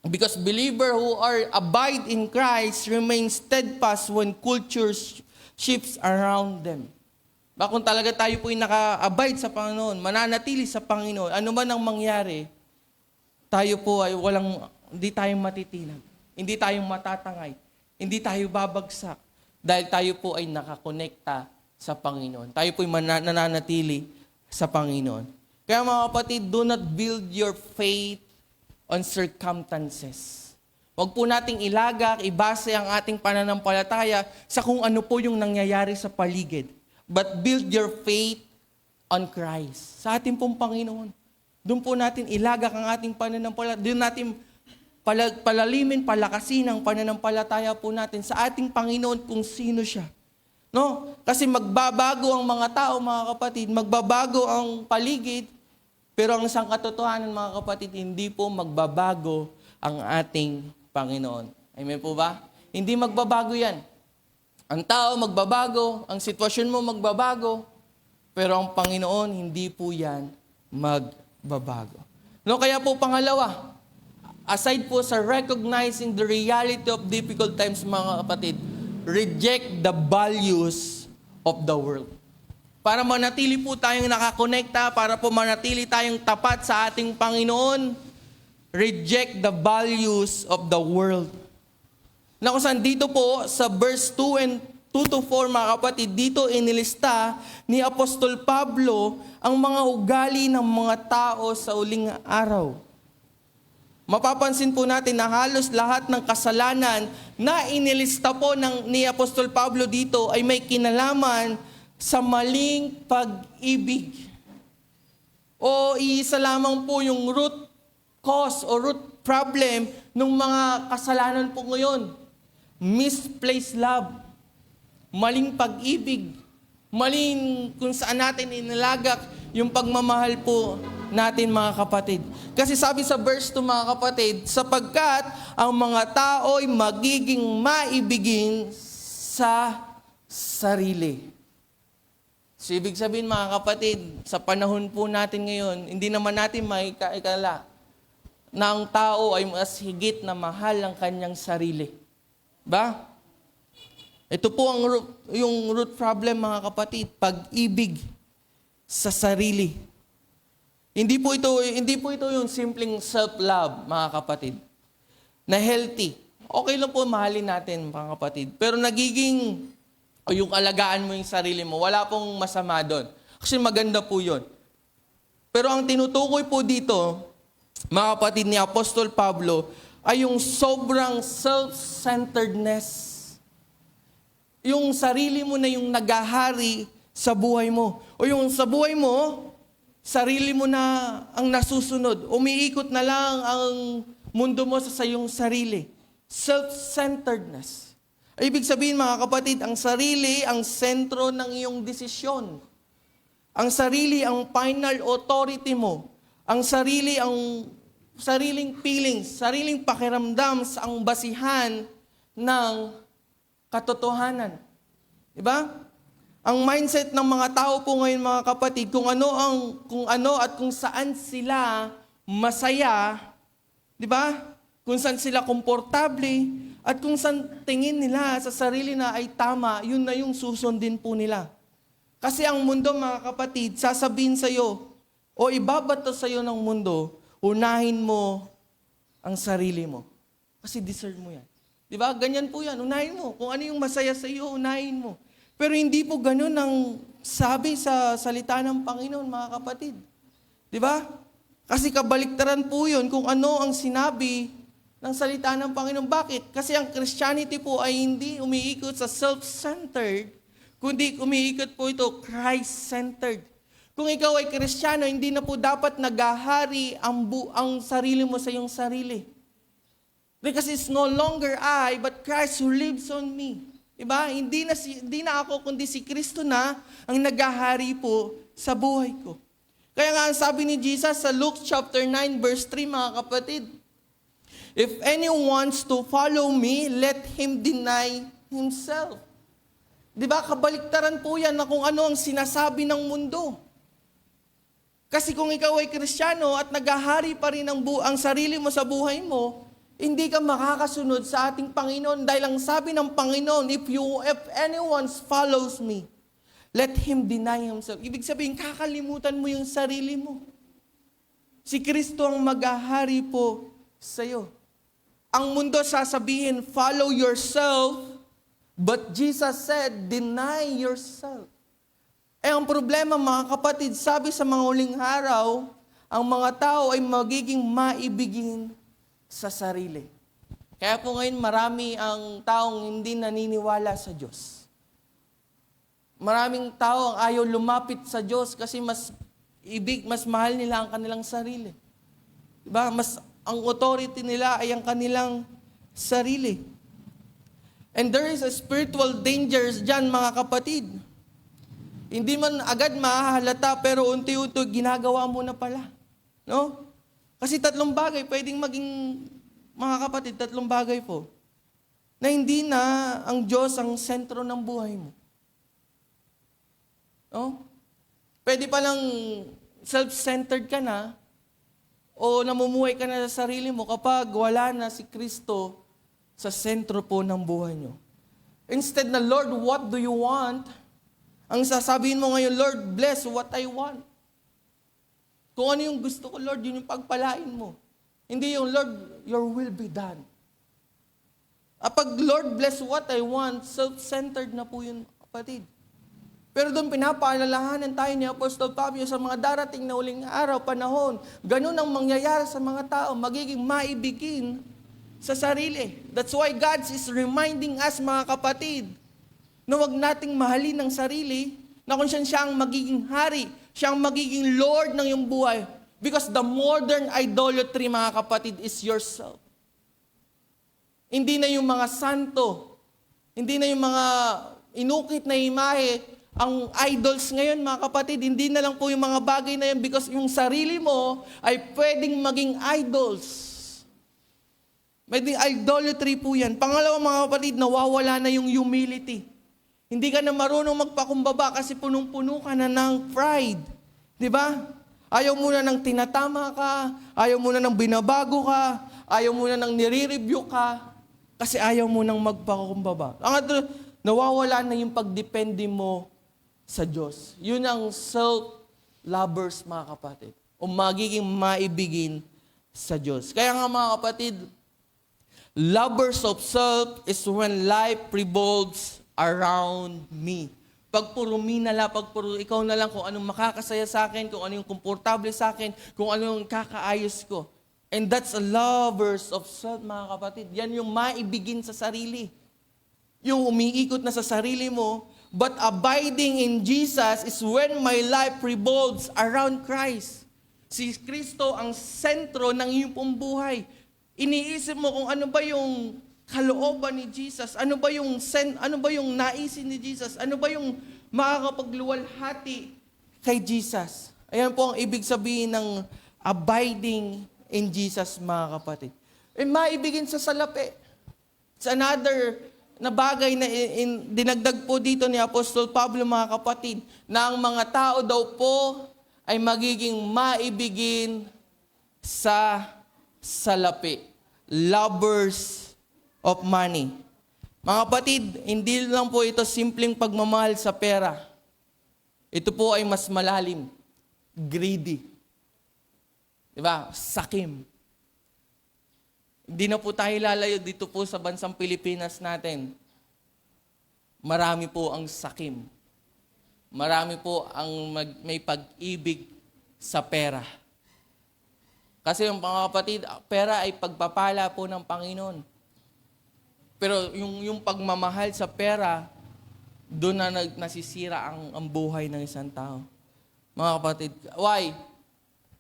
D: Because believer who are abide in Christ remain steadfast when cultures shifts around them. Kung talaga tayo po ay naka-abide sa Panginoon, mananatili sa Panginoon, ano man ang mangyari, tayo po ay hindi tayong matitinag, hindi tayong matatangay, hindi tayo babagsak, dahil tayo po ay nakakonekta sa Panginoon. Tayo po ay nananatili sa Panginoon. Kaya mga kapatid, do not build your faith on circumstances. Huwag po nating ilagak, ibase ang ating pananampalataya sa kung ano po yung nangyayari sa paligid. But build your faith on Christ. Sa ating pong Panginoon. Doon po natin ilagak ang ating pananampalataya. Doon natin palalimin, palakasin ang pananampalataya po natin sa ating Panginoon kung sino siya. No? Kasi magbabago ang mga tao, mga kapatid, magbabago ang paligid, pero ang isang katotohanan, mga kapatid, hindi po magbabago ang ating Panginoon. Amen po ba? Hindi magbabago yan. Ang tao magbabago, ang sitwasyon mo magbabago, pero ang Panginoon, hindi po yan magbabago. No, kaya po pangalawa, aside po sa recognizing the reality of difficult times, mga kapatid, reject the values of the world. Para manatili po tayong nakakonekta, para po manatili tayong tapat sa ating Panginoon, reject the values of the world. Na kung saan dito po sa verse 2 and 2-4, mga kapatid, dito inilista ni Apostol Pablo ang mga ugali ng mga tao sa uling araw. Mapapansin po natin na halos lahat ng kasalanan na inilista po ni Apostol Pablo dito ay may kinalaman sa maling pag-ibig. O iisa lamang po yung root cause o root problem ng mga kasalanan po ngayon. Misplaced love. Maling pag-ibig. Maling kung saan natin inilagak yung pagmamahal po natin, mga kapatid. Kasi sabi sa verse 2, mga kapatid, sapagkat ang mga tao ay magiging maibigin sa sarili. So, ibig sabihin, mga kapatid, sa panahon po natin ngayon, hindi naman natin maikala na ang tao ay mas higit na mahal ang kanyang sarili. Ba? Ito po yung root problem, mga kapatid, pag-ibig sa sarili. Hindi po ito yung simpleng self-love, mga kapatid, na healthy. Okay lang po mahalin natin, mga kapatid. Pero nagiging yung alagaan mo yung sarili mo, wala pong masama doon. Kasi maganda po yun. Pero ang tinutukoy po dito, mga kapatid, ni Apostol Pablo, ay yung sobrang self-centeredness. Yung sarili mo na yung nagahari sa buhay mo. O yung sa buhay mo, sarili mo na ang nasusunod. Umiikot na lang ang mundo mo sa iyong sarili. Self-centeredness. Ibig sabihin, mga kapatid, ang sarili ang sentro ng iyong desisyon. Ang sarili ang final authority mo. Ang sarili ang sariling feelings, sariling pakiramdam sa ang basihan ng katotohanan. Diba? Ang mindset ng mga tao po ngayon, mga kapatid, kung ano at kung saan sila masaya, diba? Kung saan sila komportable, at kung saan tingin nila sa sarili na ay tama, yun na yung susundin po nila. Kasi ang mundo, mga kapatid, sasabihin sa'yo, o ibabato sa'yo ng mundo, unahin mo ang sarili mo. Kasi deserve mo yan. Diba? Ganyan po yan. Unahin mo. Kung ano yung masaya sa iyo, unahin mo. Pero hindi po ganun ang sabi sa salita ng Panginoon, mga kapatid. Diba? Kasi kabaliktaran po yun kung ano ang sinabi ng salita ng Panginoon. Bakit? Kasi ang Christianity po ay hindi umiikot sa self-centered, kundi umiikot po ito Christ-centered. Kung ikaw ay Kristiyano, hindi na po dapat nagahari ang sarili mo sa iyong sarili. Because it's no longer I, but Christ who lives on me. Diba? Hindi na ako, kundi si Kristo na ang nagahari po sa buhay ko. Kaya nga ang sabi ni Jesus sa Luke chapter 9 verse 3, mga kapatid, if anyone wants to follow me, let him deny himself. Diba? Kabaliktaran po yan na kung ano ang sinasabi ng mundo. Kasi kung ikaw ay Kristiyano at nagahari pa rin ang sarili mo sa buhay mo, hindi ka makakasunod sa ating Panginoon dahil ang sabi ng Panginoon, if anyone follows me, let him deny himself. Ibig sabihin, kakalimutan mo yung sarili mo. Si Kristo ang maghahari po sa iyo. Ang mundo sasabihin, follow yourself, but Jesus said, deny yourself. Ang problema, mga kapatid, sabi sa mga huling araw, ang mga tao ay magiging maibigin sa sarili. Kaya po ngayon marami ang taong hindi naniniwala sa Diyos. Maraming tao ang ayaw lumapit sa Diyos kasi mas mahal nila ang kanilang sarili. Diba? ang authority nila ay ang kanilang sarili. And there is a spiritual dangers dyan, mga kapatid. Hindi man agad mahahalata, pero unti-unti ginagawa mo na pala. No? Kasi tatlong bagay, pwedeng maging, mga kapatid, tatlong bagay po, na hindi na ang Diyos ang sentro ng buhay mo. No? Pwede palang self-centered ka na, o namumuhay ka na sa sarili mo kapag wala na si Kristo sa sentro po ng buhay nyo. Instead na, Lord, what do you want? Ang sasabihin mo ngayon, Lord, bless what I want. Kung ano yung gusto ko, Lord, yun yung pagpalain mo. Hindi yung, Lord, your will be done. Pag Lord, bless what I want, self-centered na po yun, kapatid. Pero doon pinapaalalahanan tayo ni Apostol Pablo sa mga darating na uling araw, panahon. Ganun ang mangyayari sa mga tao, magiging maibigin sa sarili. That's why God is reminding us, mga kapatid, na huwag nating mahalin ng sarili, na kung siya ang magiging hari, siya ang magiging Lord ng iyong buhay. Because the modern idolatry, mga kapatid, is yourself. Hindi na yung mga santo, hindi na yung mga inukit na imahe, ang idols ngayon, mga kapatid, hindi na lang po yung mga bagay na yun because yung sarili mo ay pwedeng maging idols. May idolatry po yan. Pangalawa, mga kapatid, nawawala na yung humility. Hindi ka na marunong magpakumbaba kasi punong-puno ka na ng pride. Di ba? Ayaw mo na ng tinatama ka, ayaw mo na ng binabago ka, ayaw mo na ng nire-review ka, kasi ayaw mo nang magpakumbaba. Nawawala na yung pagdepende mo sa Diyos. Yun ang self-lovers, mga kapatid. O magiging maibigin sa Diyos. Kaya nga, mga kapatid, lovers of self is when life revolves around me. Pag puro me na lang, pag puro ikaw na lang, kung anong makakasaya sa akin, kung ano yung komportable sa akin, kung ano yung kakaayos ko. And that's a lovers of self, mga kapatid. Yan yung maibigin sa sarili. Yung umiikot na sa sarili mo, but abiding in Jesus is when my life revolves around Christ. Si Kristo ang sentro ng iyong pong buhay. Iniisip mo kung ano ba yung kalooban ni Jesus, ano ba yung naisin ni Jesus, ano ba yung makakapagluwalhati kay Jesus. Ayan po ang ibig sabihin ng abiding in Jesus, mga kapatid. Maibigin sa salapi. It's another na bagay na dinagdag po dito ni Apostol Pablo, mga kapatid, na ang mga tao daw po ay magiging maibigin sa salapi. Lovers of money. Mga kapatid, hindi lang po ito simpleng pagmamahal sa pera. Ito po ay mas malalim. Greedy. Diba? Sakim. Hindi na po tayo lalayo dito po sa bansang Pilipinas natin. Marami po ang sakim. Marami po ang may pag-ibig sa pera. Kasi yung mga kapatid, pera ay pagpapala po ng Panginoon. Pero yung pagmamahal sa pera, doon na nasisira ang buhay ng isang tao. Mga kapatid, why?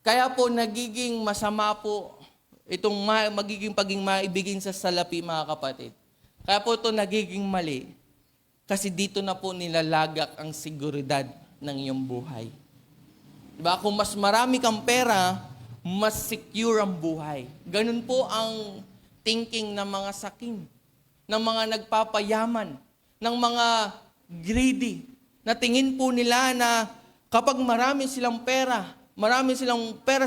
D: Kaya po nagiging masama po itong magiging paging maibigin sa salapi, mga kapatid. Kaya po ito nagiging mali. Kasi dito na po nilalagak ang seguridad ng iyong buhay. Diba? Kung mas marami kang pera, mas secure ang buhay. Ganun po ang thinking ng mga sakim, ng mga nagpapayaman, ng mga greedy, na tingin po nila na kapag marami silang pera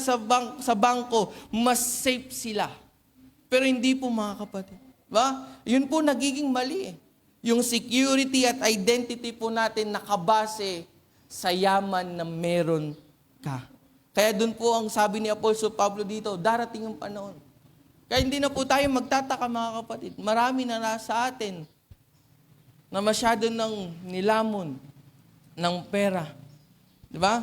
D: sa bangko, mas safe sila. Pero hindi po, mga kapatid. Ba? Yun po nagiging mali. Yung security at identity po natin nakabase sa yaman na meron ka. Kaya dun po ang sabi ni Apostol Pablo dito, darating ang panahon. Kaya hindi na po tayo magtataka, mga kapatid. Marami na nasa atin na masyado nang nilamon ng pera. Diba?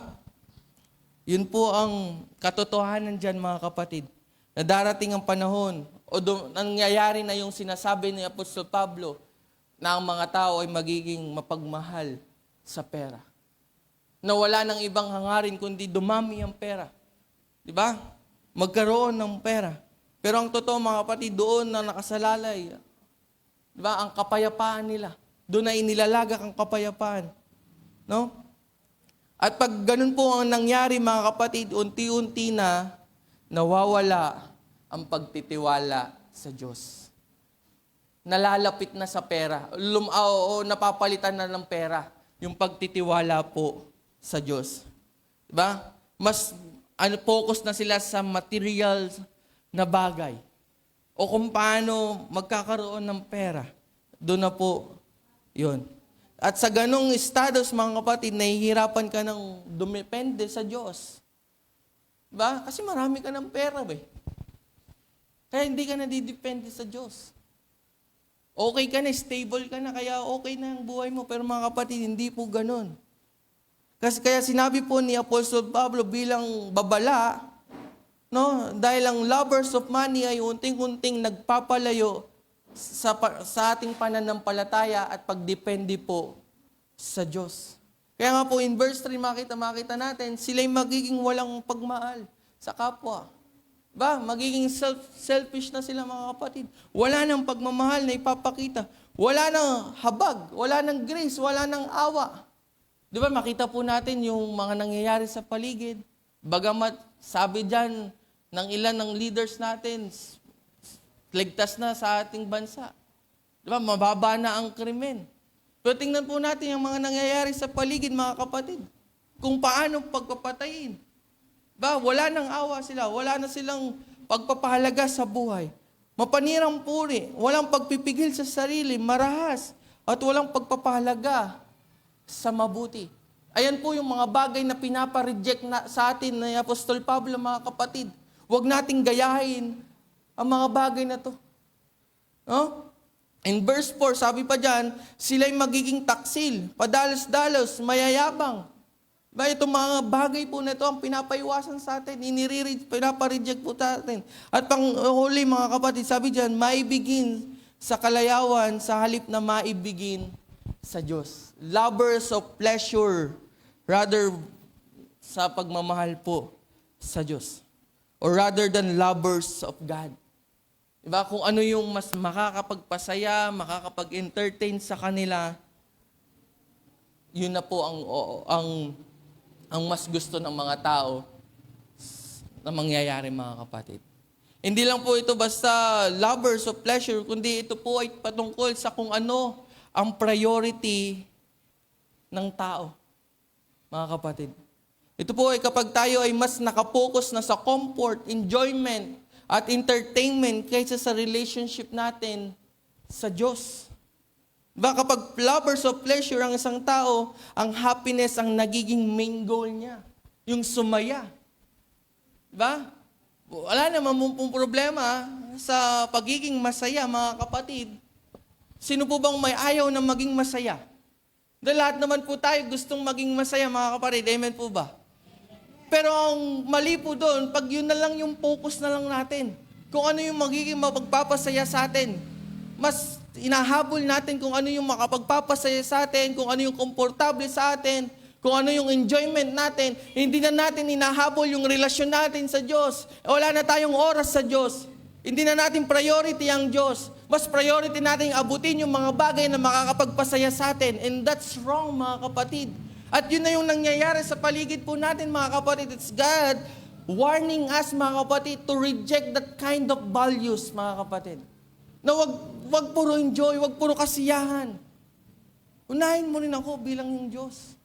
D: Yun po ang katotohanan dyan, mga kapatid. Na darating ang panahon, o nangyayari na yung sinasabi ni Apostol Pablo, na ang mga tao ay magiging mapagmahal sa pera. Na wala nang ibang hangarin kundi dumami ang pera. Diba? Magkaroon ng pera. Pero ang totoo mga kapatid, doon na nakasalalay, diba, ang kapayapaan nila. Doon na inilalagak ang kapayapaan. No? At pag ganun po ang nangyari mga kapatid, unti-unti na nawawala ang pagtitiwala sa Diyos. Nalalapit na sa pera. O napapalitan na ng pera yung pagtitiwala po sa Diyos. Diba? Mas focus na sila sa material na bagay. O kung paano magkakaroon ng pera. Doon na po yun. At sa ganong estados, mga kapatid, nahihirapan ka ng dumepende sa Diyos. Diba? Kasi marami ka ng pera, Kaya hindi ka nadidepende sa Diyos. Okay ka na, stable ka na, kaya okay na ang buhay mo. Pero mga kapatid, hindi po ganun. Kasi kaya sinabi po ni Apostol Pablo bilang babala, no, dahil ang lovers of money ay unting-unting nagpapalayo sa ating pananampalataya at pagdepende po sa Diyos. Kaya nga po in verse 3 makita natin, sila'y magiging walang pagmahal sa kapwa. Magiging selfish na sila mga kapatid. Wala nang pagmamahal na ipapakita. Wala nang habag, wala nang grace, wala nang awa. Makita po natin yung mga nangyayari sa paligid. Bagamat sabi dyan ng ilan ng leaders natin, ligtas na sa ating bansa. Mababa na ang krimen. Pero tingnan po natin yung mga nangyayari sa paligid, mga kapatid. Kung paano pagpapatayin. Wala nang awa sila. Wala na silang pagpapahalaga sa buhay. Mapanirang puri. Walang pagpipigil sa sarili. Marahas. At walang pagpapahalaga sa mabuti. Ayan po yung mga bagay na pinapa-reject na sa atin ni Apostol Pablo, mga kapatid. Huwag nating gayahin ang mga bagay na to. No? In verse 4, sabi pa dyan, sila'y magiging taksil, padalos-dalos, mayayabang. Itong mga bagay po na ito ang pinapaiwasan sa atin, pinapa-reject po sa atin. At panghuli mga kapatid, sabi dyan, maibigin sa kalayawan sa halip na maibigin sa Diyos. Lovers of pleasure, rather sa pagmamahal po sa Diyos. Or rather than lovers of God. Kung ano yung mas makakapagpasaya, makakapag-entertain sa kanila, yun na po ang mas gusto ng mga tao na mangyayari, mga kapatid. Hindi lang po ito basta lovers of pleasure, kundi ito po ay patungkol sa kung ano ang priority ng tao, mga kapatid. Ito po ay kapag tayo ay mas nakapokus na sa comfort, enjoyment, at entertainment kaysa sa relationship natin sa Diyos. Kapag lovers of pleasure ang isang tao, ang happiness ang nagiging main goal niya. Yung sumaya. Wala naman pong problema sa pagiging masaya, mga kapatid. Sino po bang may ayaw na maging masaya? Dahil lahat naman po tayo gustong maging masaya, mga kapatid. Amen po ba? Pero ang mali po doon, pag yun na lang yung focus na lang natin. Kung ano yung magiging mapagpapasaya sa atin. Mas inahabol natin kung ano yung makapagpapasaya sa atin, kung ano yung komportable sa atin, kung ano yung enjoyment natin. Hindi na natin inahabol yung relasyon natin sa Diyos. Wala na tayong oras sa Diyos. Hindi na natin priority ang Diyos. Mas priority natin abutin yung mga bagay na makakapagpasaya sa atin. And that's wrong, mga kapatid. At yun na yung nangyayari sa paligid po natin, mga kapatid. It's God warning us, mga kapatid, to reject that kind of values, mga kapatid. Na wag puro enjoy, wag puro kasiyahan. Unahin mo rin ako bilang yung Diyos.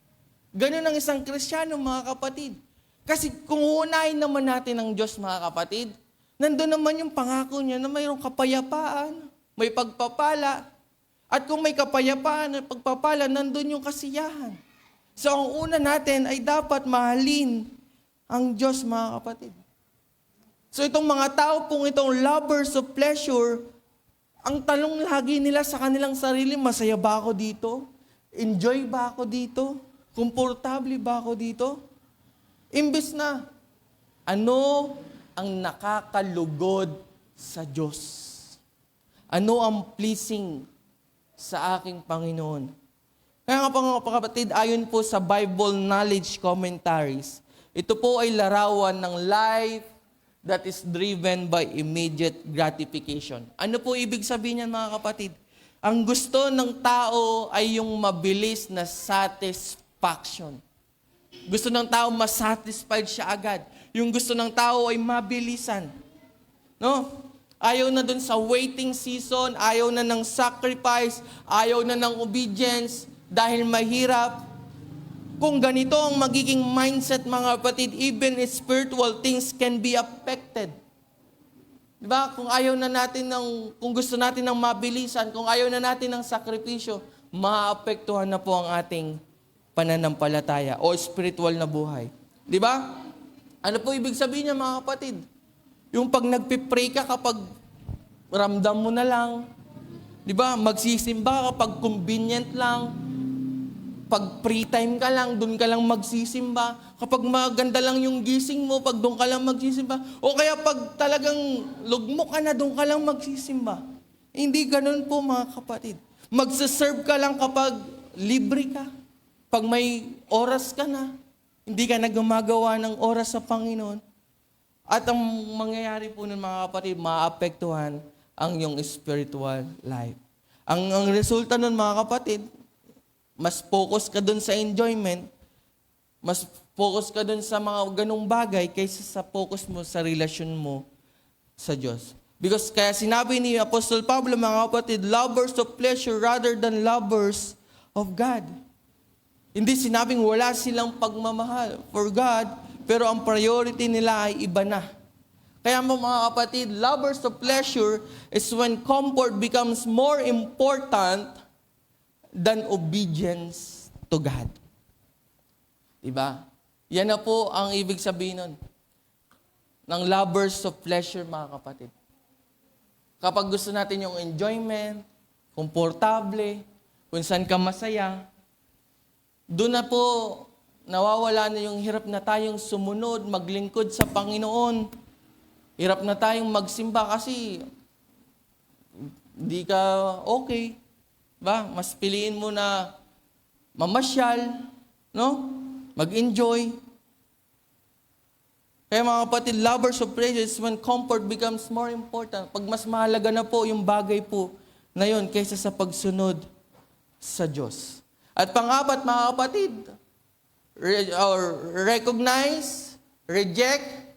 D: Ganun ang isang Kristiyano, mga kapatid. Kasi kung uunahin naman natin ang Diyos, mga kapatid, nandun naman yung pangako niya na mayroong kapayapaan, may pagpapala. At kung may kapayapaan at pagpapala, nandun yung kasiyahan. So ang una natin ay dapat mahalin ang Diyos, mga kapatid. So itong mga tao pong itong lovers of pleasure, ang tanong lagi nila sa kanilang sarili, masaya ba ako dito? Enjoy ba ako dito? Komportable ba ako dito? Imbes na, ano ang nakakalugod sa Diyos? Ano ang pleasing sa aking Panginoon? Kaya nga mga kapatid, ayon po sa Bible Knowledge Commentaries, ito po ay larawan ng life that is driven by immediate gratification. Ano po ibig sabihin niyan, mga kapatid? Ang gusto ng tao ay yung mabilis na satisfaction. Gusto ng tao masatisfied siya agad. Yung gusto ng tao ay mabilisan. No? Ayaw na dun sa waiting season, ayaw na ng sacrifice, ayaw na ng obedience dahil mahirap. Kung ganito ang magiging mindset, mga kapatid, even spiritual things can be affected. Diba? Kung ayaw na natin kung gusto natin ng mabilisan, kung ayaw na natin ng sakripisyo, maapektuhan na po ang ating pananampalataya o spiritual na buhay. Diba? Ano po ibig sabihin niya, mga kapatid? Yung pag nagpipray ka kapag ramdam mo na lang, diba? Magsisimba kapag convenient lang, pag free time ka lang, doon ka lang magsisimba. Kapag maganda lang yung gising mo, pag doon ka lang magsisimba. O kaya pag talagang lugmok ka na, doon ka lang magsisimba. Hindi ganun po, mga kapatid. Magsaserve ka lang kapag libre ka. Pag may oras ka na, hindi ka na gumagawa ng oras sa Panginoon. At ang mangyayari po ng mga kapatid, maapektuhan ang iyong spiritual life. Ang resulta nun, mga kapatid, mas focus ka dun sa enjoyment, mas focus ka dun sa mga ganung bagay kaysa sa focus mo sa relasyon mo sa Diyos. Because kaya sinabi ni Apostol Pablo, mga kapatid, lovers of pleasure rather than lovers of God. Hindi sinabing wala silang pagmamahal for God, pero ang priority nila ay iba na. Kaya mga kapatid, lovers of pleasure is when comfort becomes more important than obedience to God. Diba? Yan na po ang ibig sabihin nun ng lovers of pleasure, mga kapatid. Kapag gusto natin yung enjoyment, komportable, kung saan ka masaya, doon na po nawawala na yung hirap na tayong sumunod, maglingkod sa Panginoon. Hirap na tayong magsimba kasi hindi ka okay. Ba? Mas piliin mo na mamasyal, no? Mag-enjoy. Kaya mga kapatid, lovers of pleasure is when comfort becomes more important. Pag mas mahalaga na po yung bagay po na yun kaysa sa pagsunod sa Diyos. At pang-apat, mga kapatid, recognize, reject,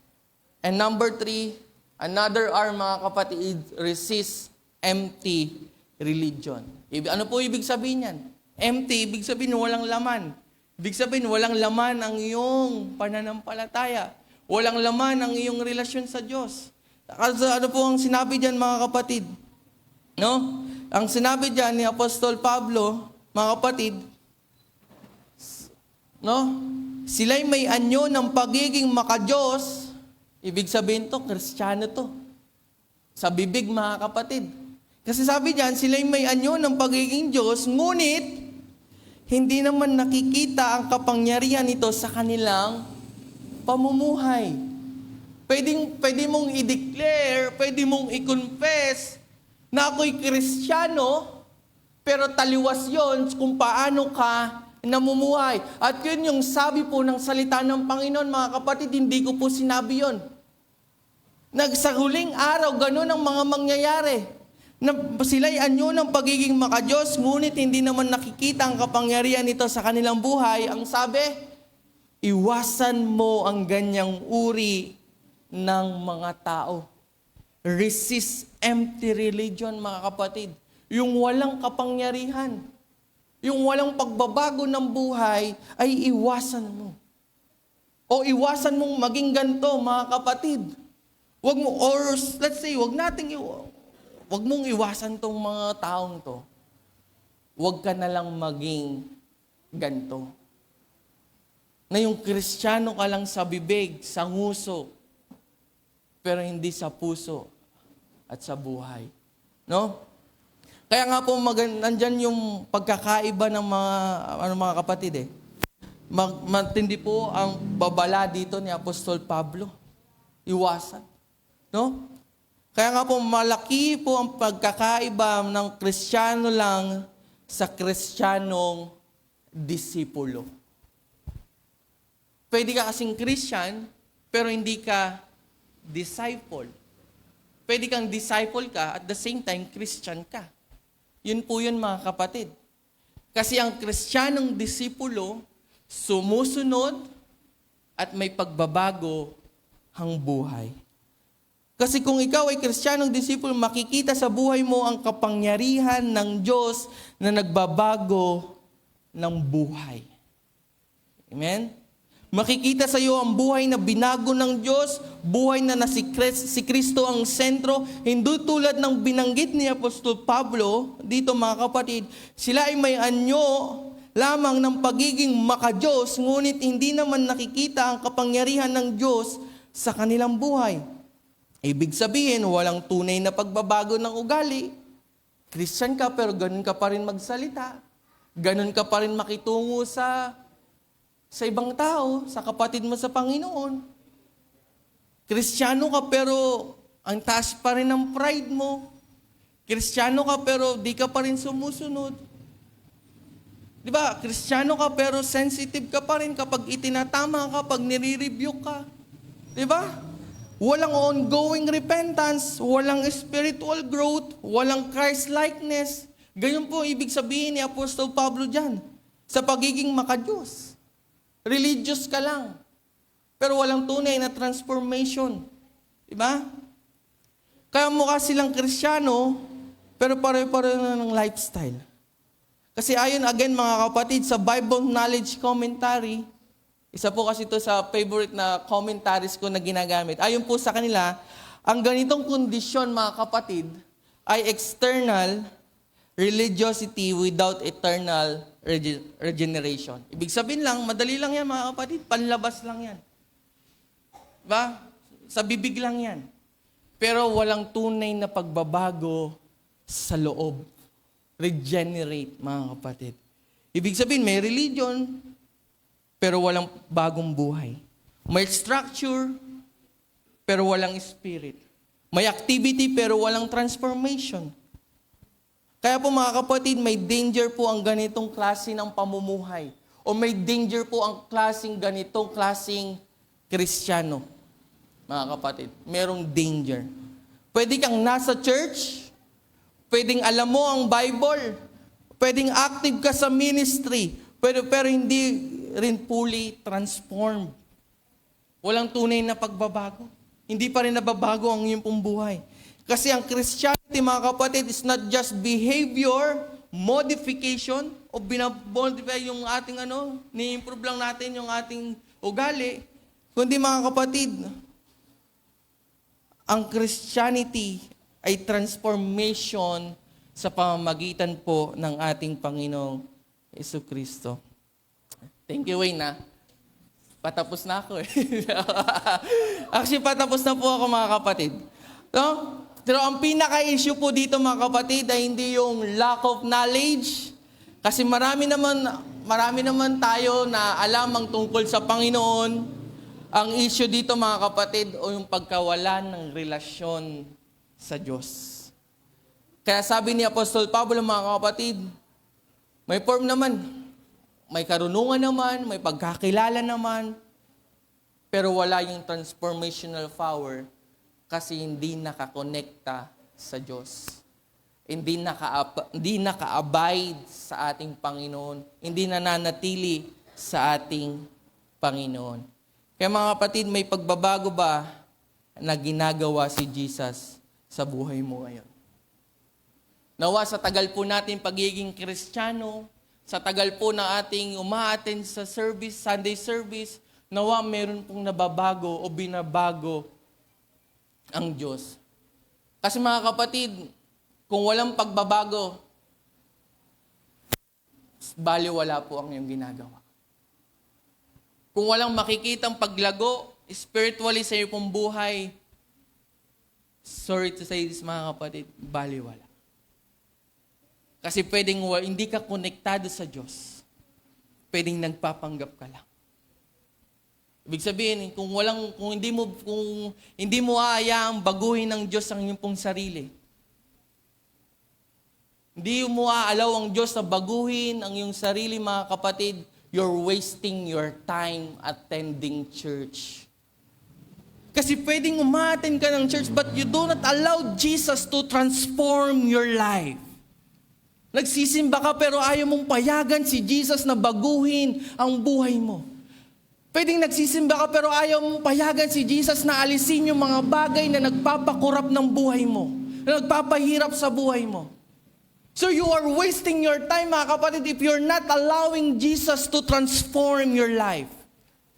D: and number 3, another R, mga kapatid, resist empty religion. Ano po ibig sabihin yan? Empty, ibig sabihin walang laman. Ibig sabihin walang laman ang iyong pananampalataya. Walang laman ang iyong relasyon sa Diyos. Kasi ano po ang sinabi diyan, mga kapatid? No? Ang sinabi diyan ni Apostol Pablo, mga kapatid, no? Sila'y may anyo ng pagiging makadiyos. Ibig sabihin to, Kristiyano to. Sa bibig, mga kapatid. Kasi sabi diyan, sila'y may anyo ng pagiging Diyos, ngunit hindi naman nakikita ang kapangyarihan nito sa kanilang pamumuhay. Pwede mong i-declare, pwede mong i-confess na ako'y Kristiyano, pero taliwas yon kung paano ka namumuhay. At yun yung sabi po ng salita ng Panginoon, mga kapatid, hindi ko po sinabi yon. Sa huling araw, ganun ang mga mangyayari. Na sila'y anyo ng pagiging makadiyos, ngunit hindi naman nakikita ang kapangyarihan nito sa kanilang buhay. Ang sabi, iwasan mo ang ganyang uri ng mga tao. Resist empty religion, mga kapatid. Yung walang kapangyarihan, yung walang pagbabago ng buhay, ay iwasan mo. O iwasan mong maging ganito, mga kapatid. Wag mo, or let's say, wag mong iwasan tong mga taong to. Wag ka na lang maging ganito. Na yung Kristiyano ka lang sa bibig, sa nguso, pero hindi sa puso at sa buhay. No? Kaya nga po, nandyan yung pagkakaiba ng mga kapatid eh. Matindi po ang babala dito ni Apostol Pablo. Iwasan. No? Kaya nga po, malaki po ang pagkakaiba ng Kristiyano lang sa Kristiyanong disipulo. Pwede ka kasing Christian, pero hindi ka disciple. Pwede kang disciple ka at the same time Christian ka. Yun po yun mga kapatid. Kasi ang Kristiyanong disipulo, sumusunod at may pagbabago ang buhay. Kasi kung ikaw ay Kristiyanong disipulo, makikita sa buhay mo ang kapangyarihan ng Diyos na nagbabago ng buhay. Amen? Makikita sa iyo ang buhay na binago ng Diyos, buhay na si Kristo ang sentro, hindi tulad ng binanggit ni Apostol Pablo, dito mga kapatid, sila ay may anyo lamang ng pagiging maka-Diyos, ngunit hindi naman nakikita ang kapangyarihan ng Diyos sa kanilang buhay. Ibig sabihin, walang tunay na pagbabago ng ugali. Christian ka pero ganun ka pa rin magsalita. Ganun ka pa rin makitungo sa ibang tao, sa kapatid mo sa Panginoon. Kristiyano ka pero ang taas pa rin ng pride mo. Kristiyano ka pero di ka pa rin sumusunod. Di ba? Kristiyano ka pero sensitive ka pa rin kapag itinatama ka, pag nire-rebuke ka. Di ba? Walang ongoing repentance, walang spiritual growth, walang Christ-likeness. Ganyan po ibig sabihin ni Apostol Pablo dyan, sa pagiging maka-Diyos. Religious ka lang, pero walang tunay na transformation. Diba? Kaya mukha silang Kristiyano, pero pare-pare na ng lifestyle. Kasi ayon again mga kapatid, sa Bible Knowledge Commentary, isa po kasi ito sa favorite na commentaries ko na ginagamit. Ayon po sa kanila, ang ganitong kondisyon mga kapatid ay external religiosity without eternal regeneration. Ibig sabihin lang, madali lang yan mga kapatid, panlabas lang yan. Diba? Sa bibig lang yan. Pero walang tunay na pagbabago sa loob. Regenerate mga kapatid. Ibig sabihin, may religion, pero walang bagong buhay. May structure, pero walang spirit. May activity, pero walang transformation. Kaya po mga kapatid, may danger po ang ganitong klase ng pamumuhay. O may danger po ang ganitong klaseng Kristiyano. Mga kapatid, merong danger. Pwede kang nasa church, pwedeng alam mo ang Bible, pwedeng active ka sa ministry, pero hindi rin fully transformed. Walang tunay na pagbabago. Hindi pa rin nababago ang iyong pong buhay. Kasi ang Christianity, mga kapatid, is not just behavior, modification, o binamodify yung ating ni-improve lang natin yung ating ugali. Kundi mga kapatid, ang Christianity ay transformation sa pamamagitan po ng ating Panginoong Jesucristo. Thank you, Wayne. Patapos na ako eh. Actually, patapos na po ako mga kapatid. No? Pero ang pinaka-issue po dito mga kapatid ay hindi yung lack of knowledge. Kasi marami naman tayo na alam ang tungkol sa Panginoon. Ang issue dito mga kapatid o yung pagkawalan ng relasyon sa Diyos. Kaya sabi ni Apostol Pablo mga kapatid, may form naman, may karunungan naman, may pagkakilala naman, pero wala yung transformational power kasi hindi nakakonekta sa Diyos. Hindi naka-abide sa ating Panginoon. Hindi nananatili sa ating Panginoon. Kaya mga kapatid, may pagbabago ba na ginagawa si Jesus sa buhay mo ngayon? Nawa sa tagal po natin pagiging Kristiyano, sa tagal po na ating umaattend sa service, Sunday service, nawa meron pong nababago o binabago ang Diyos. Kasi mga kapatid, kung walang pagbabago, baliwala po ang iyong ginagawa. Kung walang makikitang paglago, spiritually sa iyong pong buhay, sorry to say this mga kapatid, baliwala. Kasi pwedeng hindi ka konektado sa Diyos. Pwedeng nagpapanggap ka lang. Ibig sabihin, kung hindi mo aayaang baguhin ng Diyos ang iyong pong sarili. Hindi mo aalaw ang Diyos na baguhin ang iyong sarili, mga kapatid, you're wasting your time attending church. Kasi pwedeng umaten ka ng church but you do not allow Jesus to transform your life. Nagsisimba ka pero ayaw mong payagan si Jesus na baguhin ang buhay mo. Pwedeng nagsisimba ka pero ayaw mong payagan si Jesus na alisin yung mga bagay na nagpapakurap ng buhay mo, na nagpapahirap sa buhay mo. So you are wasting your time, mga kapatid, if you're not allowing Jesus to transform your life.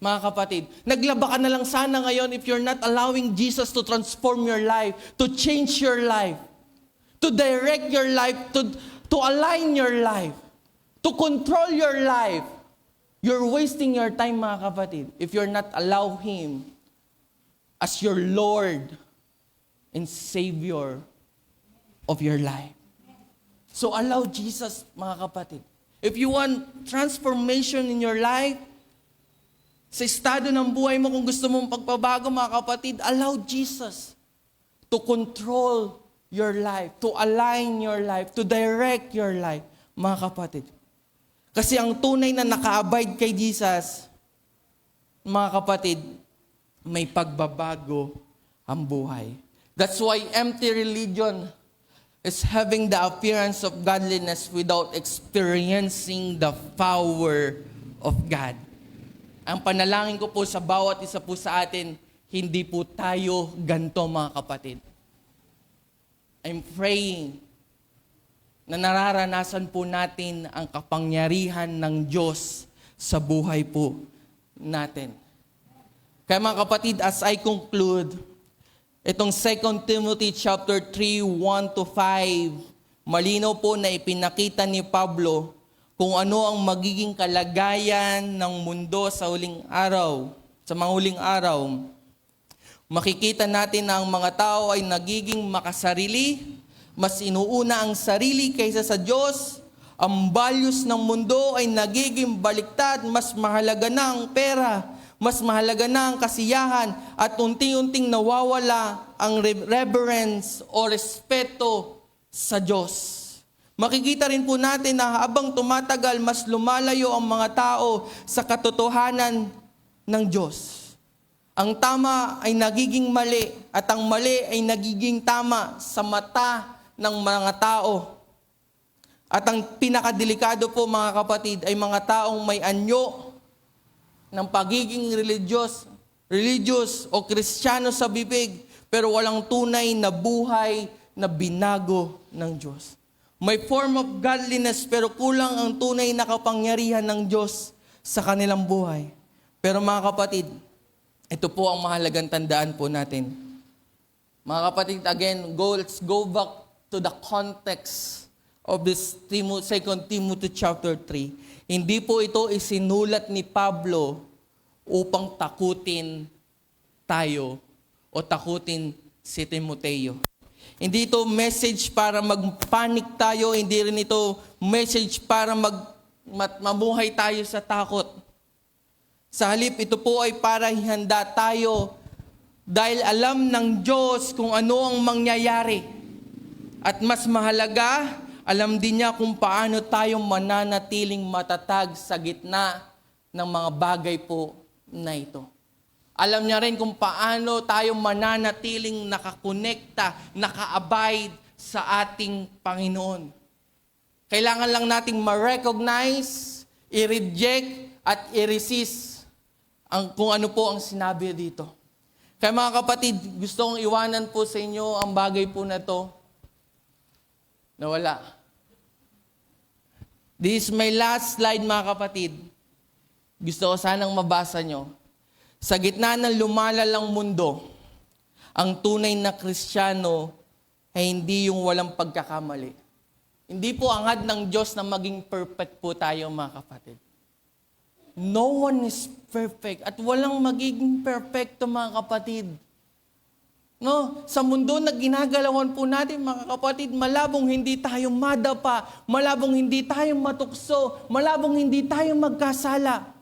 D: Mga kapatid, naglaba ka na lang sana ngayon if you're not allowing Jesus to transform your life, to change your life, to direct your life, to align your life, to control your life. You're wasting your time, mga kapatid, if you're not allow Him as your Lord and Savior of your life. So allow Jesus, mga kapatid. If you want transformation in your life, sa estado ng buhay mo, kung gusto mong pagpabago, mga kapatid, allow Jesus to control your life, to align your life, to direct your life, mga kapatid. Kasi ang tunay na naka-abide kay Jesus, mga kapatid, may pagbabago ang buhay. That's why empty religion is having the appearance of godliness without experiencing the power of God. Ang panalangin ko po sa bawat isa po sa atin, hindi po tayo ganito, mga kapatid. I'm praying na nararanasan po natin ang kapangyarihan ng Diyos sa buhay po natin. Kaya mga kapatid, as I conclude, itong 2 Timothy chapter 3, 1-5, malinaw po na ipinakita ni Pablo kung ano ang magiging kalagayan ng mundo sa huling araw, sa mga huling araw. Makikita natin na ang mga tao ay nagiging makasarili, mas inuuna ang sarili kaysa sa Diyos, ang values ng mundo ay nagiging baliktad, mas mahalaga na ang pera, mas mahalaga na ang kasiyahan, at unti-unting nawawala ang reverence o respeto sa Diyos. Makikita rin po natin na habang tumatagal, mas lumalayo ang mga tao sa katotohanan ng Diyos. Ang tama ay nagiging mali at ang mali ay nagiging tama sa mata ng mga tao. At ang pinakadelikado po, mga kapatid, ay mga taong may anyo ng pagiging religious o Kristiyano sa bibig, pero walang tunay na buhay na binago ng Diyos. May form of godliness pero kulang ang tunay na kapangyarihan ng Diyos sa kanilang buhay. Pero mga kapatid, ito po ang mahalagang tandaan po natin. Mga kapatid, again, let's go back to the context of this 2 Timothy chapter 3. Hindi po ito isinulat ni Pablo upang takutin tayo o takutin si Timoteo. Hindi ito message para mag-panic tayo, hindi rin ito message para mamuhay tayo sa takot. Sa halip, ito po ay para ihanda tayo dahil alam ng Diyos kung ano ang mangyayari. At mas mahalaga, alam din niya kung paano tayo mananatiling matatag sa gitna ng mga bagay po na ito. Alam niya rin kung paano tayo mananatiling nakakonekta, naka-abide sa ating Panginoon. Kailangan lang nating ma-recognize, i-reject, at i-resist kung ano po ang sinabi dito. Kaya mga kapatid, gusto kong iwanan po sa inyo ang bagay po na to na wala. This is my last slide, mga kapatid. Gusto ko sanang mabasa nyo. Sa gitna ng lumalalang mundo, ang tunay na Kristiyano ay hindi yung walang pagkakamali. Hindi po angad ng Diyos na maging perfect po tayo, mga kapatid. No one is perfect at walang magiging perfecto, mga kapatid. No, sa mundo na ginagalawan po natin, mga kapatid, malabong hindi tayo madapa, malabong hindi tayo matukso, malabong hindi tayo magkasala.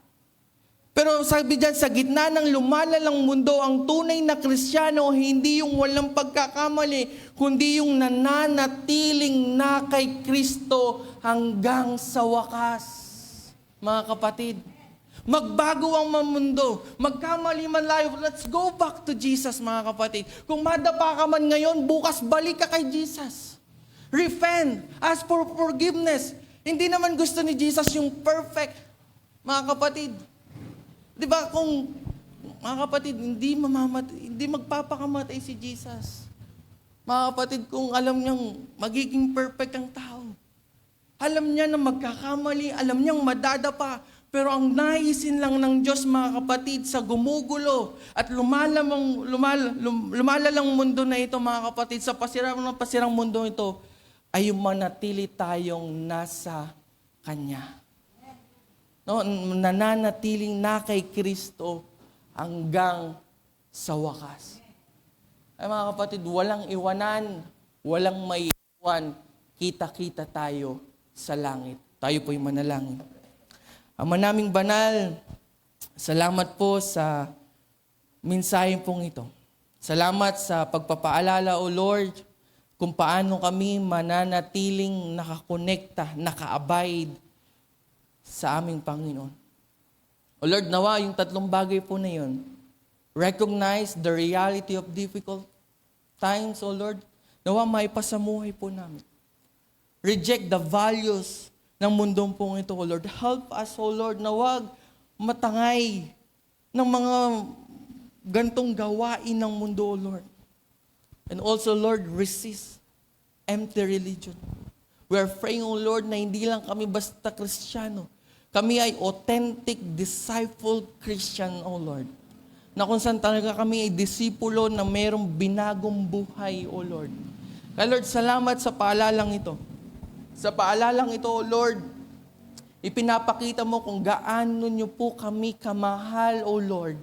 D: Pero sabi dyan, sa gitna ng lumalalang mundo, ang tunay na Kristiyano, hindi yung walang pagkakamali, kundi yung nananatiling na kay Kristo hanggang sa wakas. Mga kapatid, Magbago ang mundo. Magkamali man layo. Let's go back to Jesus, mga kapatid. Kung madapa ka man ngayon, bukas balik ka kay Jesus. Repent. Ask for forgiveness. Hindi naman gusto ni Jesus yung perfect, mga kapatid. Di ba kung, mga kapatid, hindi magpapakamatay si Jesus. Mga kapatid, kung alam niyang magiging perfect ang tao, alam niya na magkakamali, alam niyang madadapa, pero ang naisin lang ng Diyos, mga kapatid, sa gumugulo at lumalalang mundo na ito, mga kapatid, sa pasirang mundo ito, ay manatili tayong nasa Kanya. No, nananatiling na kay Kristo hanggang sa wakas. Ay mga kapatid, walang iwanan, walang maiiwan, kita-kita tayo sa langit. Tayo po'y manalangin. Ama naming banal, salamat po sa mensahe pong ito. Salamat sa pagpapaalala, O Lord, kung paano kami mananatiling nakakonekta, naka-abide sa aming Panginoon. O Lord, nawa yung 3 bagay po na yun. Recognize the reality of difficult times, O Lord. Nawa maipasamuhay po namin. Reject the values ng mundong pong ito, O Lord. Help us, O Lord, na wag matangay ng mga gantong gawain ng mundo, O Lord. And also, Lord, resist empty religion. We are praying, O Lord, na hindi lang kami basta Kristiyano. Kami ay authentic disciple Christian, O Lord. Na kung saan talaga kami ay disipulo na mayroong binagong buhay, O Lord. Kaya Lord, salamat sa paalalang ito. Sa paalalang ito, O Lord, ipinapakita mo kung gaano niyo po kami kamahal, O Lord,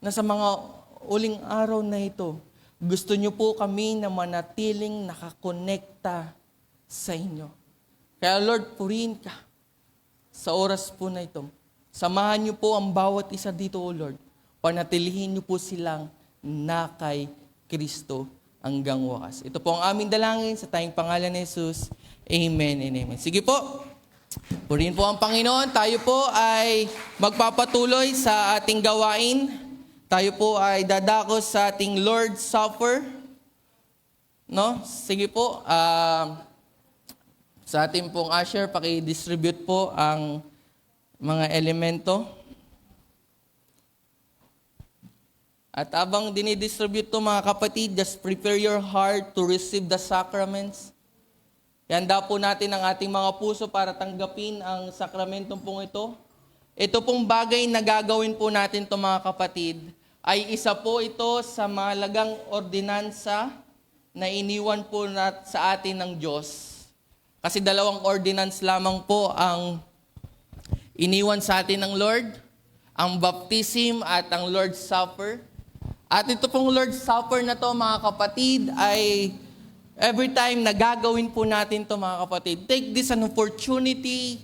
D: na sa mga uling araw na ito, gusto niyo po kami na manatiling nakakonekta sa inyo. Kaya Lord, purihin ka sa oras po na ito. Samahan niyo po ang bawat isa dito, O Lord. Panatilihin niyo po silang na kay Kristo hanggang wakas. Ito po ang aming dalangin sa tayong pangalan ni Jesus. Amen and amen. Sige po. Purihin po ang Panginoon. Tayo po ay magpapatuloy sa ating gawain. Tayo po ay dadako sa ating Lord's Supper. No? Sige po. Sa ating pong usher, paki-distribute po ang mga elemento. At abang dinidistribute to, mga kapatid, just prepare your heart to receive the sacraments. Ihanda po natin ang ating mga puso para tanggapin ang sakramentong pong ito. Ito pong bagay na gagawin po natin to, mga kapatid, ay isa po ito sa mahalagang ordinansa na iniwan po sa atin ng Diyos. Kasi 2 ordinance lamang po ang iniwan sa atin ng Lord, ang baptism at ang Lord's Supper. At ito pong Lord's Supper na to, mga kapatid, ay every time na gagawin po natin to, mga kapatid, take this an opportunity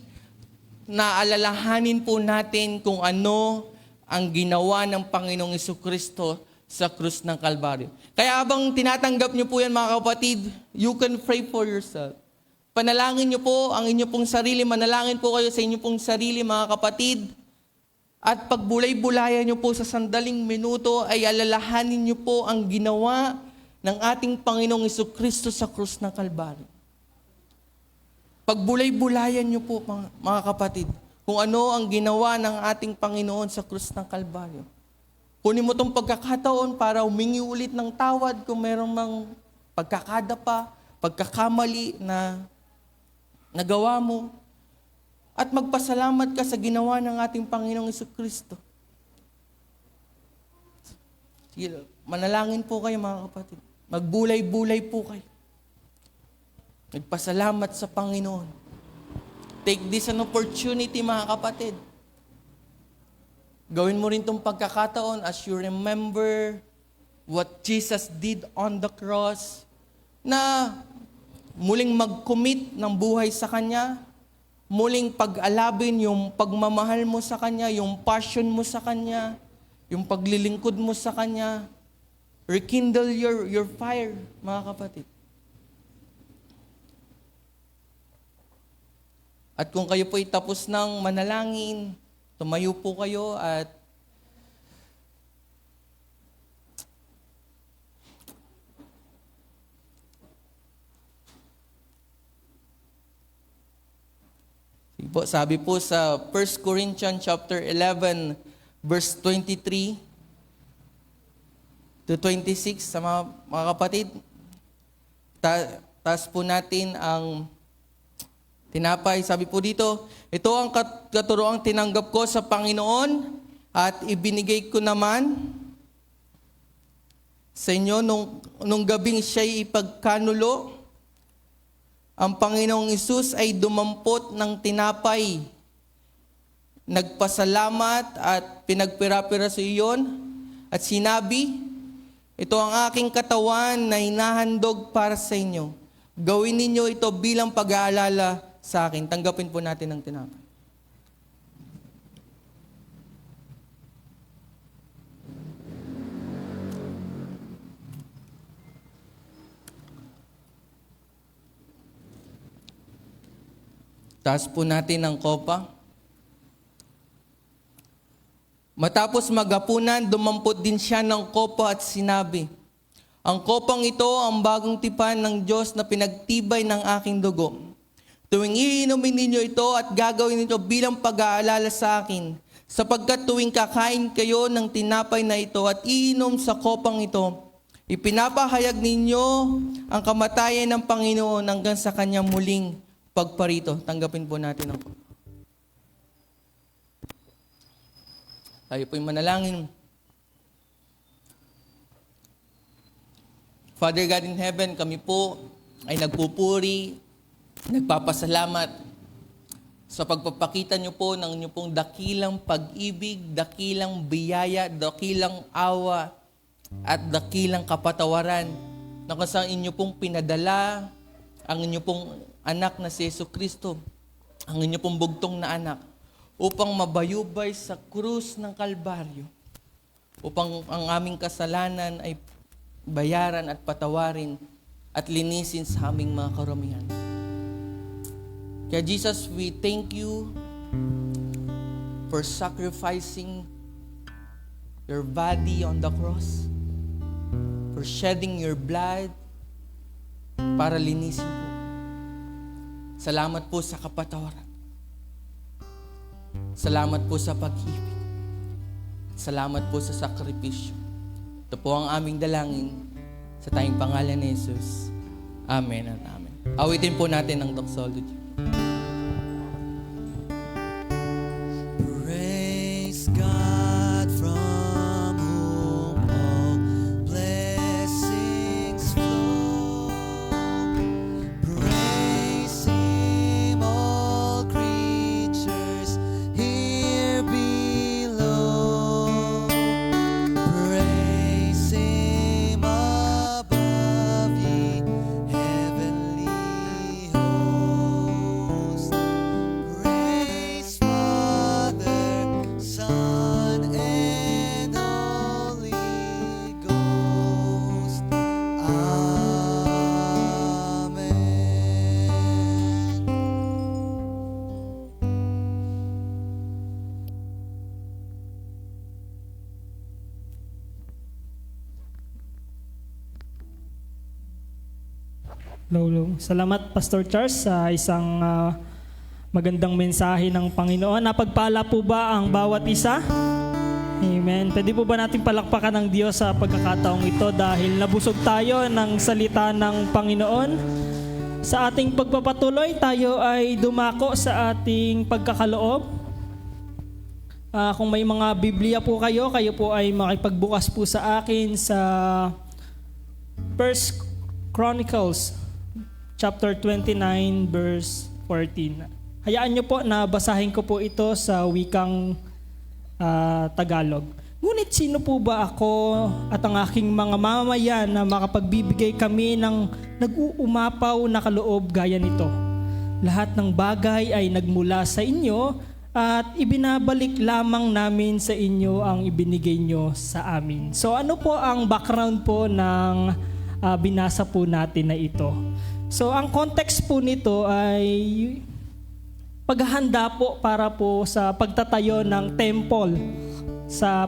D: na alalahanin po natin kung ano ang ginawa ng Panginoong Jesucristo sa krus ng Kalbaryo. Kaya habang tinatanggap niyo po yan, mga kapatid, you can pray for yourself. Panalangin niyo po ang inyo pong sarili, manalangin po kayo sa inyo pong sarili, mga kapatid. At pagbulay-bulayan niyo po sa sandaling minuto ay alalahanin niyo po ang ginawa ng ating Panginoong Jesucristo sa krus ng Kalbaryo. Pagbulay-bulayan niyo po, mga kapatid, kung ano ang ginawa ng ating Panginoon sa krus ng Kalbaryo. Kunin mo itong pagkakataon para humingi ulit ng tawad kung mayroong mang pagkakadapa, pagkakamali na nagawa mo. At magpasalamat ka sa ginawa ng ating Panginoong Jesucristo. Manalangin po kayo, mga kapatid. Magbulay-bulay po kayo. Nagpasalamat sa Panginoon. Take this an opportunity, mga kapatid. Gawin mo rin itong pagkakataon as you remember what Jesus did on the cross, na muling mag-commit ng buhay sa Kanya, muling pag-alabin yung pagmamahal mo sa Kanya, yung passion mo sa Kanya, yung paglilingkod mo sa Kanya. Rekindle your fire, mga kapatid. At kung kayo po'y tapos ng manalangin, tumayo po kayo at sabi po sa 1 Corinthians chapter 11 verse 23 to 26 sa mga kapatid. Taas po natin ang tinapay. Sabi po dito, ito ang katuroang tinanggap ko sa Panginoon at ibinigay ko naman sa inyo nung gabing siya'y ipagkanulo. Ang Panginoong Hesus ay dumampot ng tinapay, nagpasalamat at pinagpira-pira sa iyon at sinabi, ito ang aking katawan na hinahandog para sa inyo. Gawin ninyo ito bilang pag-aalala sa akin. Tanggapin po natin ang tinapay. Taas po natin ang kopa. Matapos maghapunan, dumampot din siya ng kopa at sinabi, ang kopang ito ang bagong tipan ng Diyos na pinagtibay ng aking dugo. Tuwing iinumin ninyo ito at gagawin ito bilang pag-aalala sa akin, sapagkat tuwing kakain kayo ng tinapay na ito at iinom sa kopang ito, ipinapahayag ninyo ang kamatayan ng Panginoon hanggang sa kanyang muling pagparito. Tanggapin po natin ang kopa. Tayo po'y manalangin. Father God in heaven, kami po ay nagpupuri, nagpapasalamat sa pagpapakita niyo po ng inyong pong dakilang pag-ibig, dakilang biyaya, dakilang awa, at dakilang kapatawaran na kung saan inyo pong pinadala ang inyo pong anak na si Jesucristo, ang inyo pong bugtong na anak, upang mabayubay sa krus ng Kalbaryo, upang ang aming kasalanan ay bayaran at patawarin at linisin sa aming mga karamihan. Kaya Jesus, we thank you for sacrificing your body on the cross, for shedding your blood para linisin po. Salamat po sa kapatawaran. Salamat po sa pag-ibig. Salamat po sa sakripisyo. Ito po ang aming dalangin sa tayong pangalan ni Jesus. Amen at amen. Awitin po natin ang doxology.
E: Praise God from whom all blessings flow. Praise Him, all creatures here below. Praise Him above, ye heavenly hosts. Praise Father, Son, and Holy Ghost. Amen.
A: Lolo. Salamat, Pastor Charles, sa isang magandang mensahe ng Panginoon. Napagpala po ba ang bawat isa? Amen. Pwede po ba natin palakpakan ng Diyos sa pagkakataong ito dahil nabusog tayo ng salita ng Panginoon? Sa ating pagpapatuloy, tayo ay dumako sa ating pagkakaloob. Kung may mga Biblia po kayo po ay makipagbukas po sa akin sa 1 Chronicles chapter 29 verse 14. Hayaan niyo po na basahin ko po ito sa wikang Tagalog. Ngunit sino po ba ako at ang aking mga mamamayan na makapagbibigay kami ng nag-uumapaw na kaloob gaya nito? Lahat ng bagay ay nagmula sa inyo at ibinabalik lamang namin sa inyo ang ibinigay nyo sa amin. So ano po ang background po ng binasa po natin na ito? So ang context po nito ay paghahanda po para po sa pagtatayo ng temple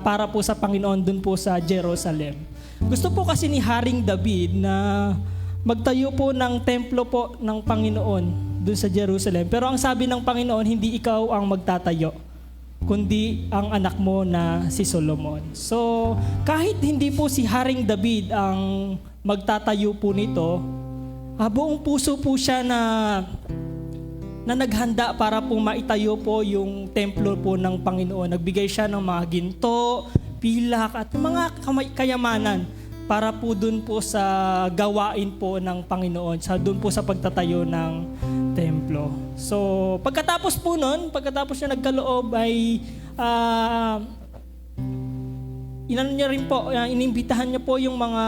A: para po sa Panginoon dun po sa Jerusalem. Gusto po kasi ni Haring David na magtayo po ng templo po ng Panginoon dun sa Jerusalem. Pero ang sabi ng Panginoon, hindi ikaw ang magtatayo, kundi ang anak mo na si Solomon. So, kahit hindi po si Haring David ang magtatayo po nito, buong puso po siya na naghanda para po maitayo po yung templo po ng Panginoon. Nagbigay siya ng mga ginto, pilak at mga kayamanan para po dun po sa gawain po ng Panginoon, dun po sa pagtatayo ng templo. So, pagkatapos niya nagkaloob ay inimbitahan niya po yung mga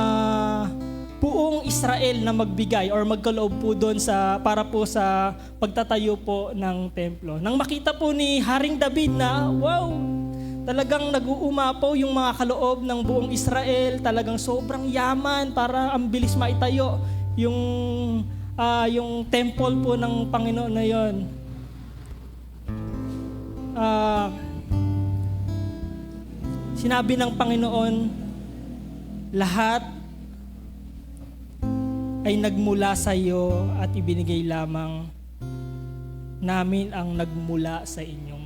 A: buong Israel na magbigay or magkaloob po doon para po sa pagtatayo po ng templo. Nang makita po ni Haring David na, wow, talagang nag-uumapaw yung mga kaloob ng buong Israel, talagang sobrang yaman para ang bilis maitayo yung temple po ng Panginoon na yon. Sinabi ng Panginoon, lahat ay nagmula sa iyo at ibinigay lamang namin ang nagmula sa inyong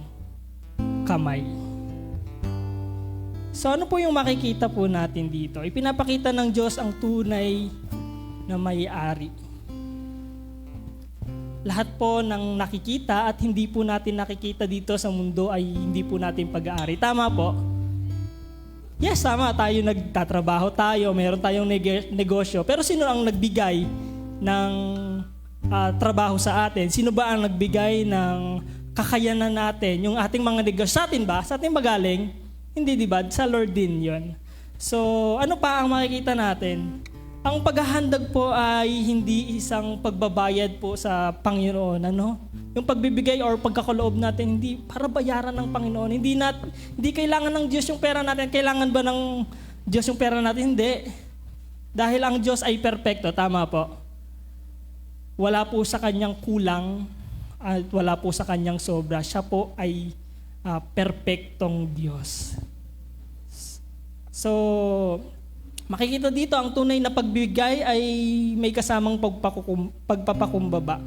A: kamay. So ano po yung makikita po natin dito? Ipinapakita ng Diyos ang tunay na may-ari. Lahat po ng nakikita at hindi po natin nakikita dito sa mundo ay hindi po natin pag-aari. Tama po? Yes, tama. Tayo nagtatrabaho tayo, meron tayong negosyo. Pero sino ang nagbigay ng trabaho sa atin? Sino ba ang nagbigay ng kakayanan natin? Yung ating mga negosyo. Sa atin ba? Sa atin magaling? Hindi, di ba? Sa Lord din yon. So, ano pa ang makikita natin? Ang paghahandag po ay hindi isang pagbabayad po sa Panginoon. Ano? Yung pagbibigay or pagkakaloob natin, hindi para bayaran ng Panginoon. Hindi kailangan ng Diyos yung pera natin. Kailangan ba ng Diyos yung pera natin? Hindi. Dahil ang Diyos ay perpekto. Tama po. Wala po sa kanyang kulang at wala po sa kanyang sobra. Siya po ay perpektong Diyos. So, makikita dito ang tunay na pagbigay ay may kasamang pagpapakumbaba.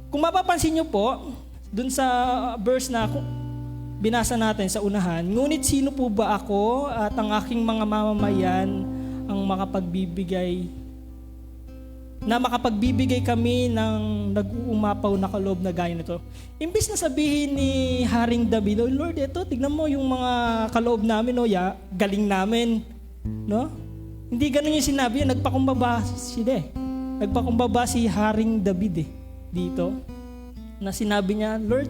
A: Kung mapapansin nyo po, dun sa verse na binasa natin sa unahan, ngunit sino po ba ako at ang aking mga mamamayan ang makapagbibigay kami ng nag-uumapaw na kaloob na gaya nito. Imbis na sabihin ni Haring David, "Oh Lord, ito, tignan mo yung mga kaloob namin, galing namin." No? Hindi ganun yung sinabi, nagpakumbaba si Haring David dito, na sinabi niya, "Lord,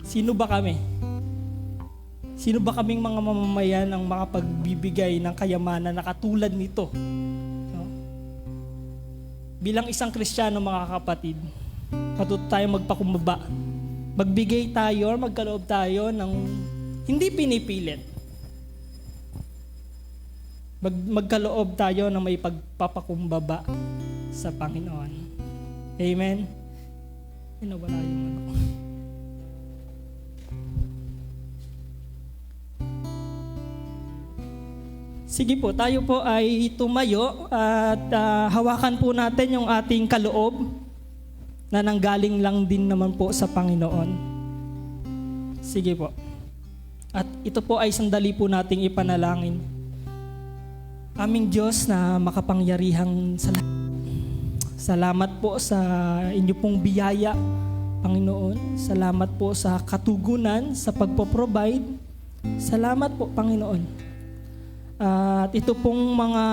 A: sino ba kami? Sino ba kaming mga mamamayan ang makapagbibigay ng kayamanan na katulad nito?" No? Bilang isang Kristiyano, mga kapatid, matuto tayo magpakumbaba. Magbigay tayo, magkaloob tayo ng hindi pinipilit. Magkaloob tayo na may pagpapakumbaba sa Panginoon. Amen? Nawala yung ano. Sige po, tayo po ay tumayo at hawakan po natin yung ating kaloob na nanggaling lang din naman po sa Panginoon. Sige po. At ito po ay sandali po nating ipanalangin. Aming Diyos na makapangyarihang salamat po sa inyo pong biyaya, Panginoon. Salamat po sa katugunan, sa pagpo-provide. Salamat po, Panginoon. At ito pong mga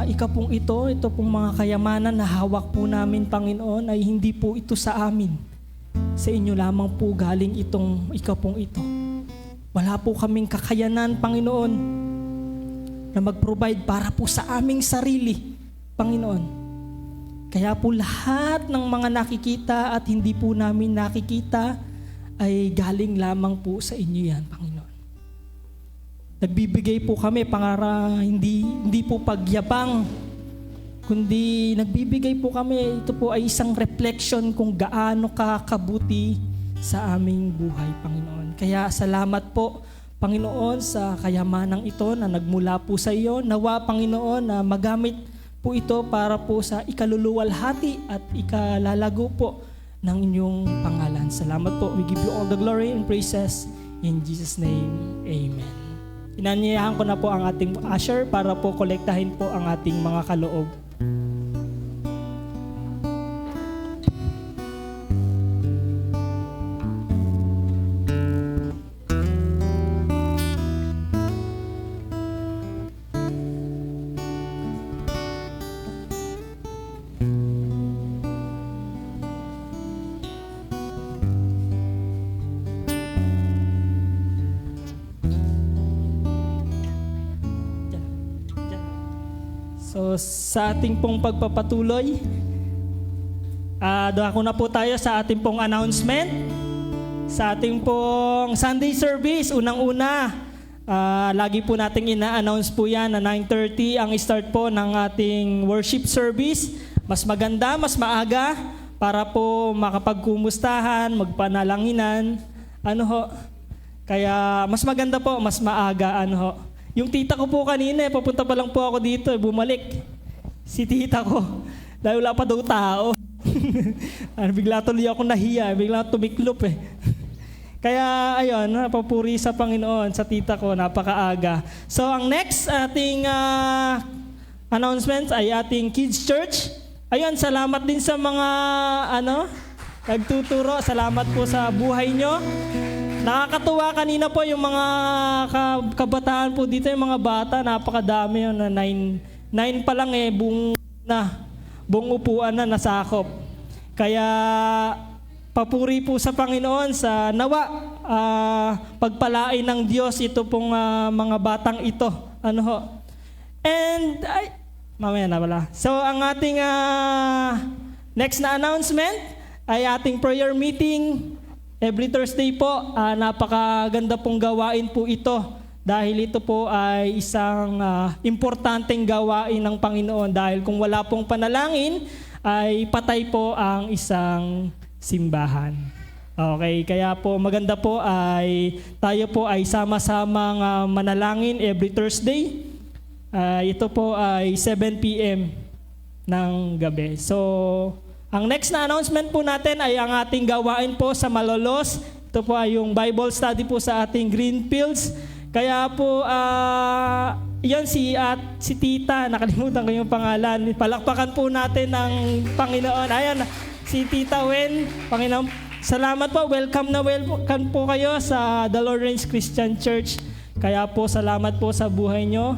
A: ito pong mga kayamanan na hawak po namin, Panginoon, ay hindi po ito sa amin. Sa inyo lamang po galing itong ikapong ito. Wala po kaming kakayanan, Panginoon, na mag-provide para po sa aming sarili, Panginoon. Kaya po lahat ng mga nakikita at hindi po namin nakikita ay galing lamang po sa inyo yan, Panginoon. Nagbibigay po kami para hindi po pagyabang, kundi nagbibigay po kami, ito po ay isang reflection kung gaano ka kabuti sa aming buhay, Panginoon. Kaya salamat po, Panginoon, sa kayamanang ito na nagmula po sa iyo. Nawa, Panginoon, na magamit po ito para po sa ikaluluwalhati at ikalalago po ng inyong pangalan. Salamat po. We give you all the glory and praises in Jesus' name. Amen. Inanyayahan ko na po ang ating usher para po kolektahin po ang ating mga kaloob. So sa ating pong pagpapatuloy, dako na po tayo sa ating pong announcement. Sa ating pong Sunday service, unang-una, lagi po nating ina-announce po yan na 9:30 ang start po ng ating worship service. Mas maganda, mas maaga para po makapagkumustahan, magpanalanginan. Kaya mas maganda po, mas maaga. Yung tita ko po kanina, papunta pa lang po ako dito, bumalik. Si tita ko, dahil wala pa daw tao. Bigla tuloy ako nahiya, bigla tumiklop eh. Kaya ayun, papuri sa Panginoon, sa tita ko, napakaaga. So ang next ating announcements ay ating Kids Church. Ayun, salamat din sa mga nagtuturo. Salamat po sa buhay nyo. Nakakatuwa kanina po yung mga kabataan po dito, yung mga bata, napakadami yun, 9 pa lang buong upuan na nasakop. Kaya papuri po sa Panginoon sa nawa, pagpalain ng Diyos ito pong mga batang ito. Mamaya na pala. So ang ating next na announcement ay ating prayer meeting. Every Thursday po, napakaganda pong gawain po ito dahil ito po ay isang importanteng gawain ng Panginoon dahil kung wala pong panalangin, ay patay po ang isang simbahan. Okay, kaya po maganda po ay tayo po ay sama-samang manalangin every Thursday. Ito po ay 7 p.m. ng gabi. So, ang next na announcement po natin ay ang ating gawain po sa Malolos. Ito po ay yung Bible study po sa ating Greenfields. Kaya po, yan si Tita, nakalimutan ko yung pangalan. Palakpakan po natin ng Panginoon. Ayan, si Tita Wen. Panginoon, salamat po. Welcome po kayo sa The Lawrence Christian Church. Kaya po, salamat po sa buhay nyo.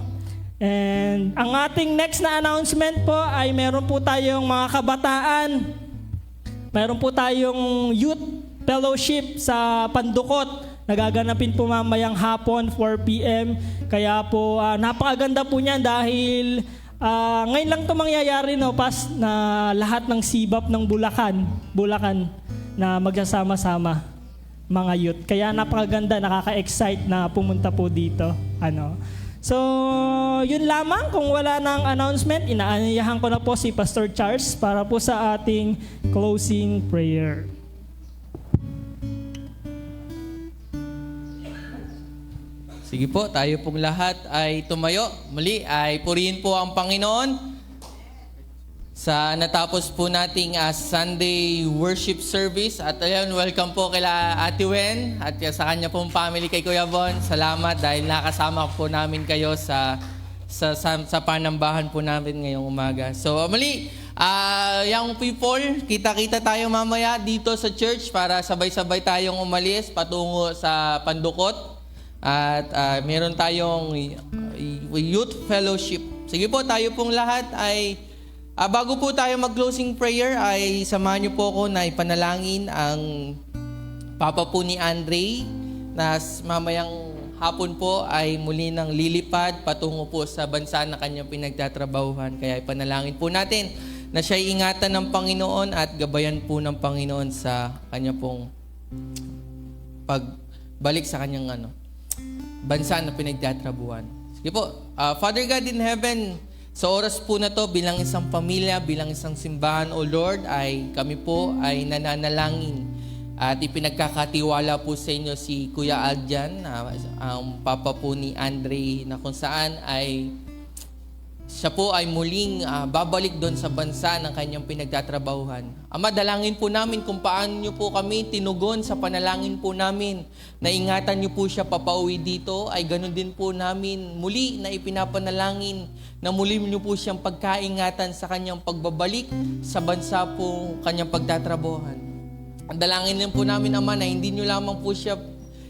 A: And ang ating next na announcement po ay meron po tayong mga kabataan. Meron po tayong youth fellowship sa Pandukot. Nagaganapin po mamayang hapon, 4 p.m. Kaya po napakaganda po niyan dahil ngayon lang ito mangyayari pas na lahat ng sibap ng Bulacan na magsasama-sama mga youth. Kaya napakaganda, nakaka-excite na pumunta po dito. So, yun lamang. Kung wala ng announcement, inaanyayahan ko na po si Pastor Charles para po sa ating closing prayer.
D: Sige po, tayo pong lahat ay tumayo. Muli ay purihin po ang Panginoon sa natapos po nating Sunday worship service. At ayun, welcome po kila Ate Wen at sa kanya pong family, kay Kuya Bon. Salamat dahil nakasama po namin kayo sa panambahan po namin ngayong umaga. So muli, young people, kita-kita tayo mamaya dito sa church para sabay-sabay tayong umalis patungo sa Pandukot. At meron tayong youth fellowship. Sige po, tayo pong lahat ay bago po tayo mag-closing prayer ay samahan niyo po ako na ipanalangin ang papa po ni Andre na mamayang hapon po ay muli ng lilipad patungo po sa bansa na kanyang pinagtatrabahuhan. Kaya ipanalangin po natin na siya'y ingatan ng Panginoon at gabayan po ng Panginoon sa kanya pong pagbalik sa kanyang bansa na pinagtatrabuhan. Sige po, Father God in heaven, sa oras po na to, bilang isang pamilya, bilang isang simbahan, O Lord, ay kami po ay nananalangin At ipinagkakatiwala po sa inyo si Kuya Adjan, ang papa po ni Andre, na kung saan ay siya po ay muling babalik doon sa bansa ng kanyang pinagtatrabahuhan. Ama, dalangin po namin kung paano niyo po kami tinugon sa panalangin po namin na ingatan niyo po siya papauwi dito, ay ganun din po namin muli na ipinapanalangin na muli niyo po siyang pagkaingatan sa kanyang pagbabalik sa bansa po kanyang pagtatrabahuhan. Ang dalangin din po namin, Ama, na hindi niyo lamang po siya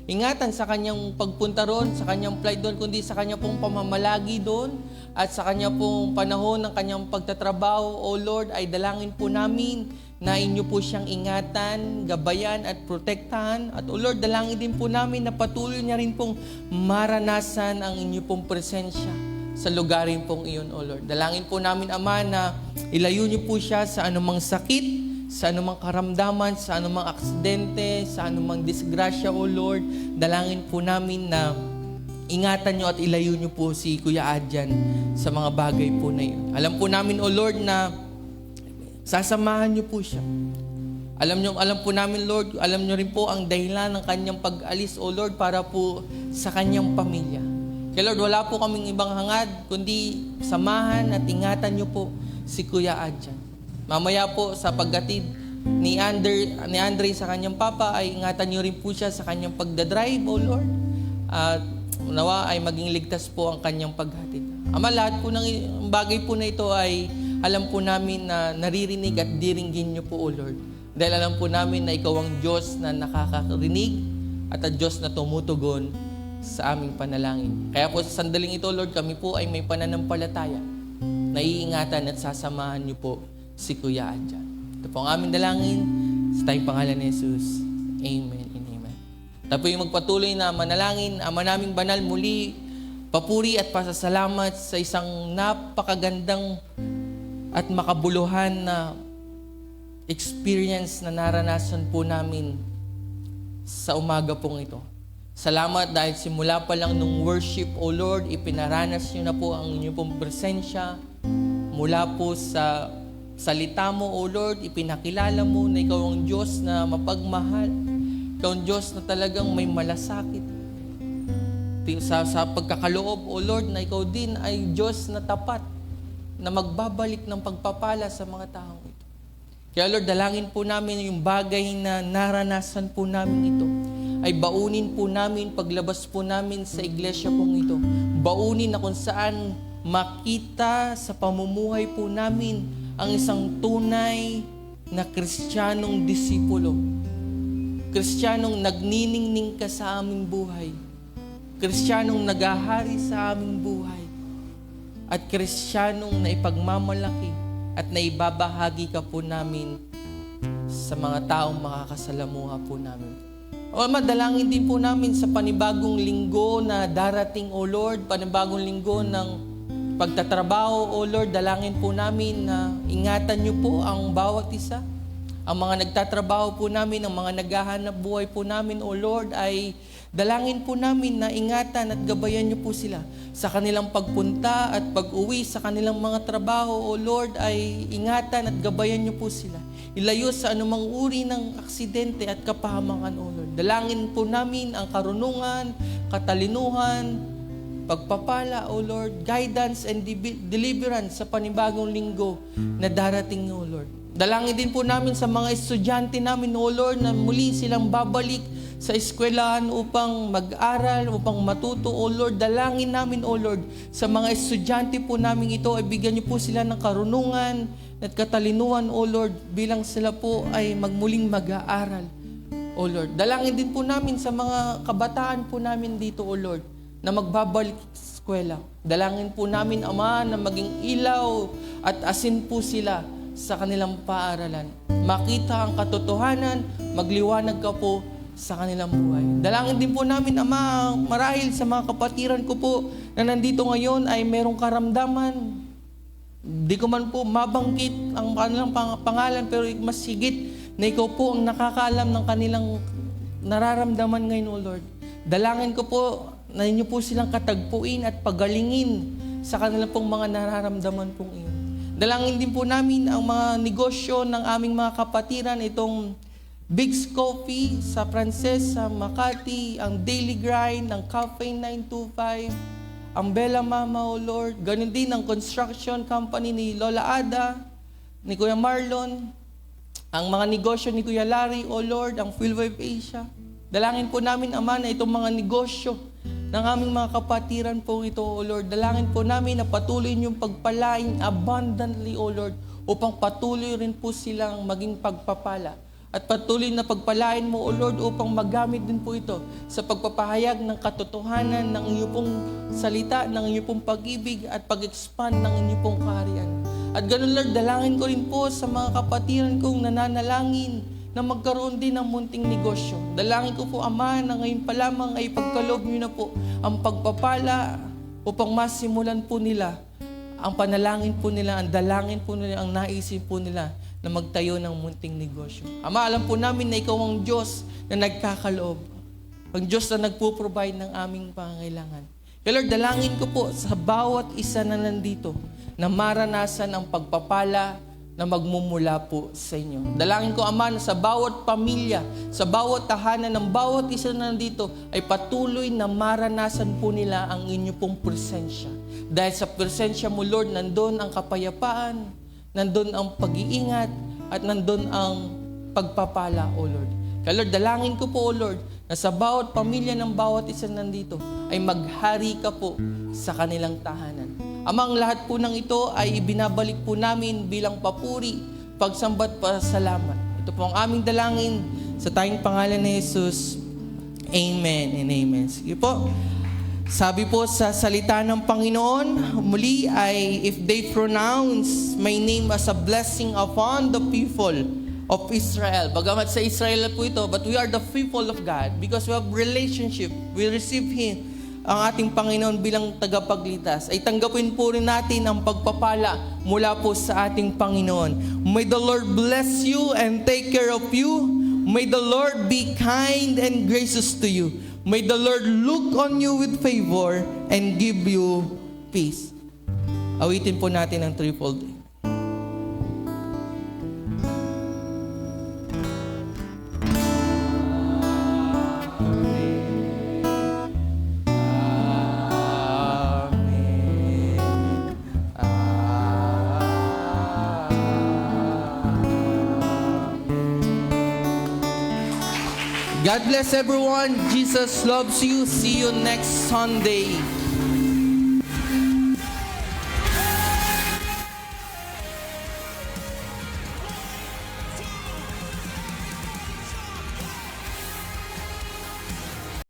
D: ingatan sa kanyang pagpunta roon, sa kanyang flight doon, kundi sa kanyang pong pamamalagi doon at sa kanyang pong panahon ng kanyang pagtatrabaho. O Lord, ay dalangin po namin na inyo po siyang ingatan, gabayan at protektahan. At o Lord, dalangin din po namin na patuloy niya rin pong maranasan ang inyo pong presensya sa lugarin pong iyon, O Lord. Dalangin po namin, Ama, na ilayo niyo po siya sa anumang sakit, sa anumang karamdaman, sa anumang aksidente, sa anumang disgrasya, O Lord. Dalangin po namin na ingatan nyo at ilayo nyo po si Kuya Adjan sa mga bagay po na yun. Alam po namin, O Lord, na sasamahan nyo po siya. Alam po namin, Lord, alam nyo rin po ang dahilan ng kanyang pag-alis, O Lord, para po sa kanyang pamilya. Kaya Lord, wala po kaming ibang hangad, kundi samahan at ingatan nyo po si Kuya Adjan. Mamaya po sa paggatid ni Andre sa kanyang papa, ay ingatan niyo rin po siya sa kanyang pagdadrive, O Lord. At nawa ay maging ligtas po ang kanyang paghatid. Ama, lahat po ng bagay po na ito ay alam po namin na naririnig at diringgin niyo po, O Lord. Dahil alam po namin na ikaw ang Diyos na nakakarinig at ang Diyos na tumutugon sa aming panalangin. Kaya po sa sandaling ito, Lord, kami po ay may pananampalataya na iingatan at sasamahan niyo po si Kuya Adjan. Ito po ang aming dalangin sa tayong pangalan ni Jesus. Amen and amen. Tayo po yung magpatuloy na manalangin. Ama naming banal, muli papuri at pasasalamat sa isang napakagandang at makabuluhan na experience na naranasan po namin sa umaga pong ito. Salamat dahil simula pa lang nung worship, O Lord, ipinaranas niyo na po ang inyong pong presensya mula po sa salita mo, O Lord. Ipinakilala mo na ikaw ang Diyos na mapagmahal. Ikaw ang Diyos na talagang may malasakit. Sa pagkakaloob, O Lord, na ikaw din ay Diyos na tapat, na magbabalik ng pagpapala sa mga taong ito. Kaya Lord, dalangin po namin yung bagay na naranasan po namin ito ay baunin po namin paglabas po namin sa iglesia pong ito. Baunin na kung saan makita sa pamumuhay po namin ang isang tunay na Kristiyanong disipulo. Kristiyanong nagniningning ka sa aming buhay. Kristiyanong nagahari sa aming buhay. At Kristiyanong naipagmamalaki at naibabahagi ka po namin sa mga taong makakasalamuha po namin. O madalangin din po namin sa panibagong linggo na darating, O Lord, panibagong linggo ng pagtatrabaho, O Lord. Dalangin po namin na ingatan niyo po ang bawat isa. Ang mga nagtatrabaho po namin, ang mga naghahanap buhay po namin, O Lord, ay dalangin po namin na ingatan at gabayan niyo po sila sa kanilang pagpunta at pag-uwi sa kanilang mga trabaho, O Lord, ay ingatan at gabayan niyo po sila. Ilayo sa anumang uri ng aksidente at kapahamakan, O Lord. Dalangin po namin ang karunungan, katalinuhan, pagpapala, O Lord, guidance and deliverance sa panibagong linggo na darating, O Lord. Dalangin din po namin sa mga estudyante namin, O Lord, na muli silang babalik sa eskwelahan upang mag-aral, upang matuto, O Lord. Dalangin namin, O Lord, sa mga estudyante po namin ito, ay bigyan niyo po sila ng karunungan at katalinuhan, O Lord, bilang sila po ay magmuling mag-aaral, O Lord. Dalangin din po namin sa mga kabataan po namin dito, O Lord, na magbabalik sa eskwela. Dalangin po namin, Ama, na maging ilaw at asin po sila sa kanilang paaralan. Makita ang katotohanan, magliwanag ka po sa kanilang buhay. Dalangin din po namin, Ama, marahil sa mga kapatiran ko po na nandito ngayon ay merong karamdaman. Di ko man po mabanggit ang kanilang pangalan, pero mas higit na ikaw po ang nakakaalam ng kanilang nararamdaman ngayon, O Lord. Dalangin ko po na inyo po silang katagpuin at pagalingin sa kanilang pong mga nararamdaman pong iyon. Dalangin din po namin ang mga negosyo ng aming mga kapatiran, itong Big's Coffee sa Frances, sa Makati, ang Daily Grind, ang Cafe 925, ang Bella Mama, O Lord. Ganun din ang construction company ni Lola Ada, ni Kuya Marlon, ang mga negosyo ni Kuya Larry, O Lord, ang Philwave Asia. Dalangin po namin, Ama, na itong mga negosyo ng aming mga kapatiran po ito, O Lord. Dalangin po namin na patuloy niyong pagpalain abundantly, O Lord, upang patuloy rin po silang maging pagpapala. At patuloy na pagpalain mo, O Lord, upang magamit din po ito sa pagpapahayag ng katotohanan ng iyong pong salita, ng iyong pong pag-ibig at pag-expand ng iyong pong kaharian. At ganun, Lord, dalangin ko rin po sa mga kapatiran kong nananalangin na magkaroon din ng munting negosyo. Dalangin ko po, Ama, na ngayon pa lamang ay pagkaloob niyo na po ang pagpapala upang masimulan po nila ang panalangin po nila, ang dalangin po nila, ang naisip po nila na magtayo ng munting negosyo. Ama, alam po namin na ikaw ang Diyos na nagkakaloob. Ang Diyos na nagpo-provide ng aming pangangailangan. Kaya Lord, dalangin ko po sa bawat isa na nandito na maranasan ang pagpapala na magmumula po sa inyo. Dalangin ko, Ama, na sa bawat pamilya, sa bawat tahanan ng bawat isa na nandito ay patuloy na maranasan po nila ang inyo pong presensya. Dahil sa presensya mo, Lord, nandun ang kapayapaan, nandun ang pag-iingat, at nandun ang pagpapala, O Lord. Kaya Lord, dalangin ko po, O Lord, na sa bawat pamilya ng bawat isa nandito ay maghari ka po sa kanilang tahanan. Amang lahat po ng ito ay ibinabalik po namin bilang papuri, pagsambat, pasalamat. Ito po ang aming dalangin sa tayong pangalan ni Jesus. Amen and amen. Sige po. Sabi po sa salita ng Panginoon, muli ay, if they pronounce my name as a blessing upon the people of Israel. Bagamat sa Israel po ito, but we are the people of God because we have relationship. We receive Him, ang ating Panginoon bilang tagapagligtas. Ay tanggapin po rin natin ang pagpapala mula po sa ating Panginoon. May the Lord bless you and take care of you. May the Lord be kind and gracious to you. May the Lord look on you with favor and give you peace. Awitin po natin ang threefold. God bless everyone. Jesus loves you. See you next Sunday.